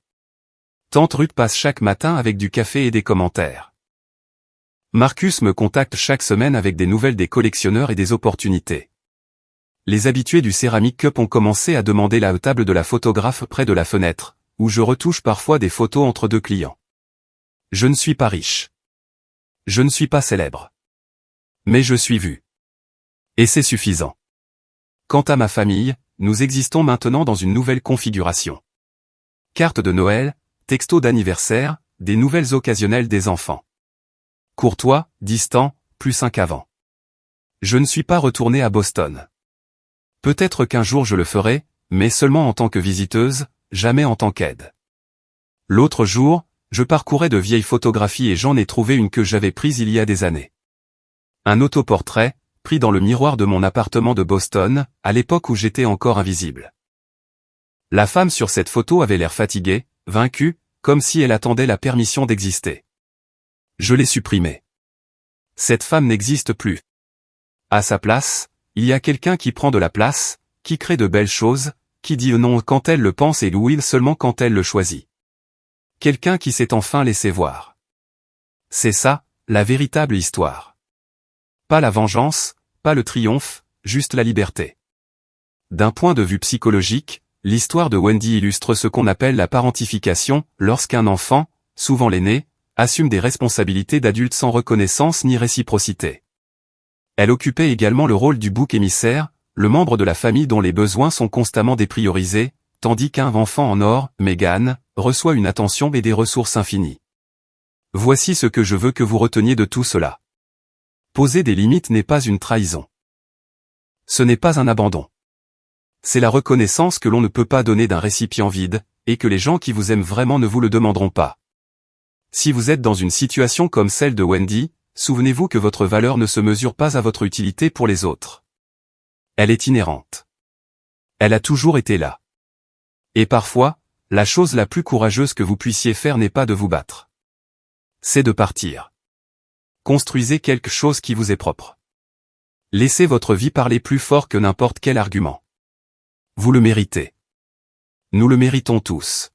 Tante Ruth passe chaque matin avec du café et des commentaires. Marcus me contacte chaque semaine avec des nouvelles des collectionneurs et des opportunités. Les habitués du Ceramic Cup ont commencé à demander la table de la photographe près de la fenêtre, où je retouche parfois des photos entre 2 clients. Je ne suis pas riche. Je ne suis pas célèbre. Mais je suis vu. Et c'est suffisant. Quant à ma famille, nous existons maintenant dans une nouvelle configuration. Carte de Noël, texto d'anniversaire, des nouvelles occasionnelles des enfants. Courtois, distant, plus sain qu'avant. Je ne suis pas retourné à Boston. Peut-être qu'un jour je le ferai, mais seulement en tant que visiteuse, jamais en tant qu'aide. L'autre jour, je parcourais de vieilles photographies et j'en ai trouvé une que j'avais prise il y a des années. Un autoportrait, pris dans le miroir de mon appartement de Boston, à l'époque où j'étais encore invisible. La femme sur cette photo avait l'air fatiguée, vaincue, comme si elle attendait la permission d'exister. Je l'ai supprimée. Cette femme n'existe plus. À sa place, il y a quelqu'un qui prend de la place, qui crée de belles choses, qui dit non quand elle le pense et oui seulement quand elle le choisit. Quelqu'un qui s'est enfin laissé voir. C'est ça, la véritable histoire. Pas la vengeance, pas le triomphe, juste la liberté. D'un point de vue psychologique, l'histoire de Wendy illustre ce qu'on appelle la parentification, lorsqu'un enfant, souvent l'aîné, assume des responsabilités d'adulte sans reconnaissance ni réciprocité. Elle occupait également le rôle du bouc émissaire, le membre de la famille dont les besoins sont constamment dépriorisés, tandis qu'un enfant en or, Meghan, reçoit une attention et des ressources infinies. Voici ce que je veux que vous reteniez de tout cela. Poser des limites n'est pas une trahison. Ce n'est pas un abandon. C'est la reconnaissance que l'on ne peut pas donner d'un récipient vide, et que les gens qui vous aiment vraiment ne vous le demanderont pas. Si vous êtes dans une situation comme celle de Wendy, souvenez-vous que votre valeur ne se mesure pas à votre utilité pour les autres. Elle est inhérente. Elle a toujours été là. Et parfois, la chose la plus courageuse que vous puissiez faire n'est pas de vous battre. C'est de partir. Construisez quelque chose qui vous est propre. Laissez votre vie parler plus fort que n'importe quel argument. Vous le méritez. Nous le méritons tous.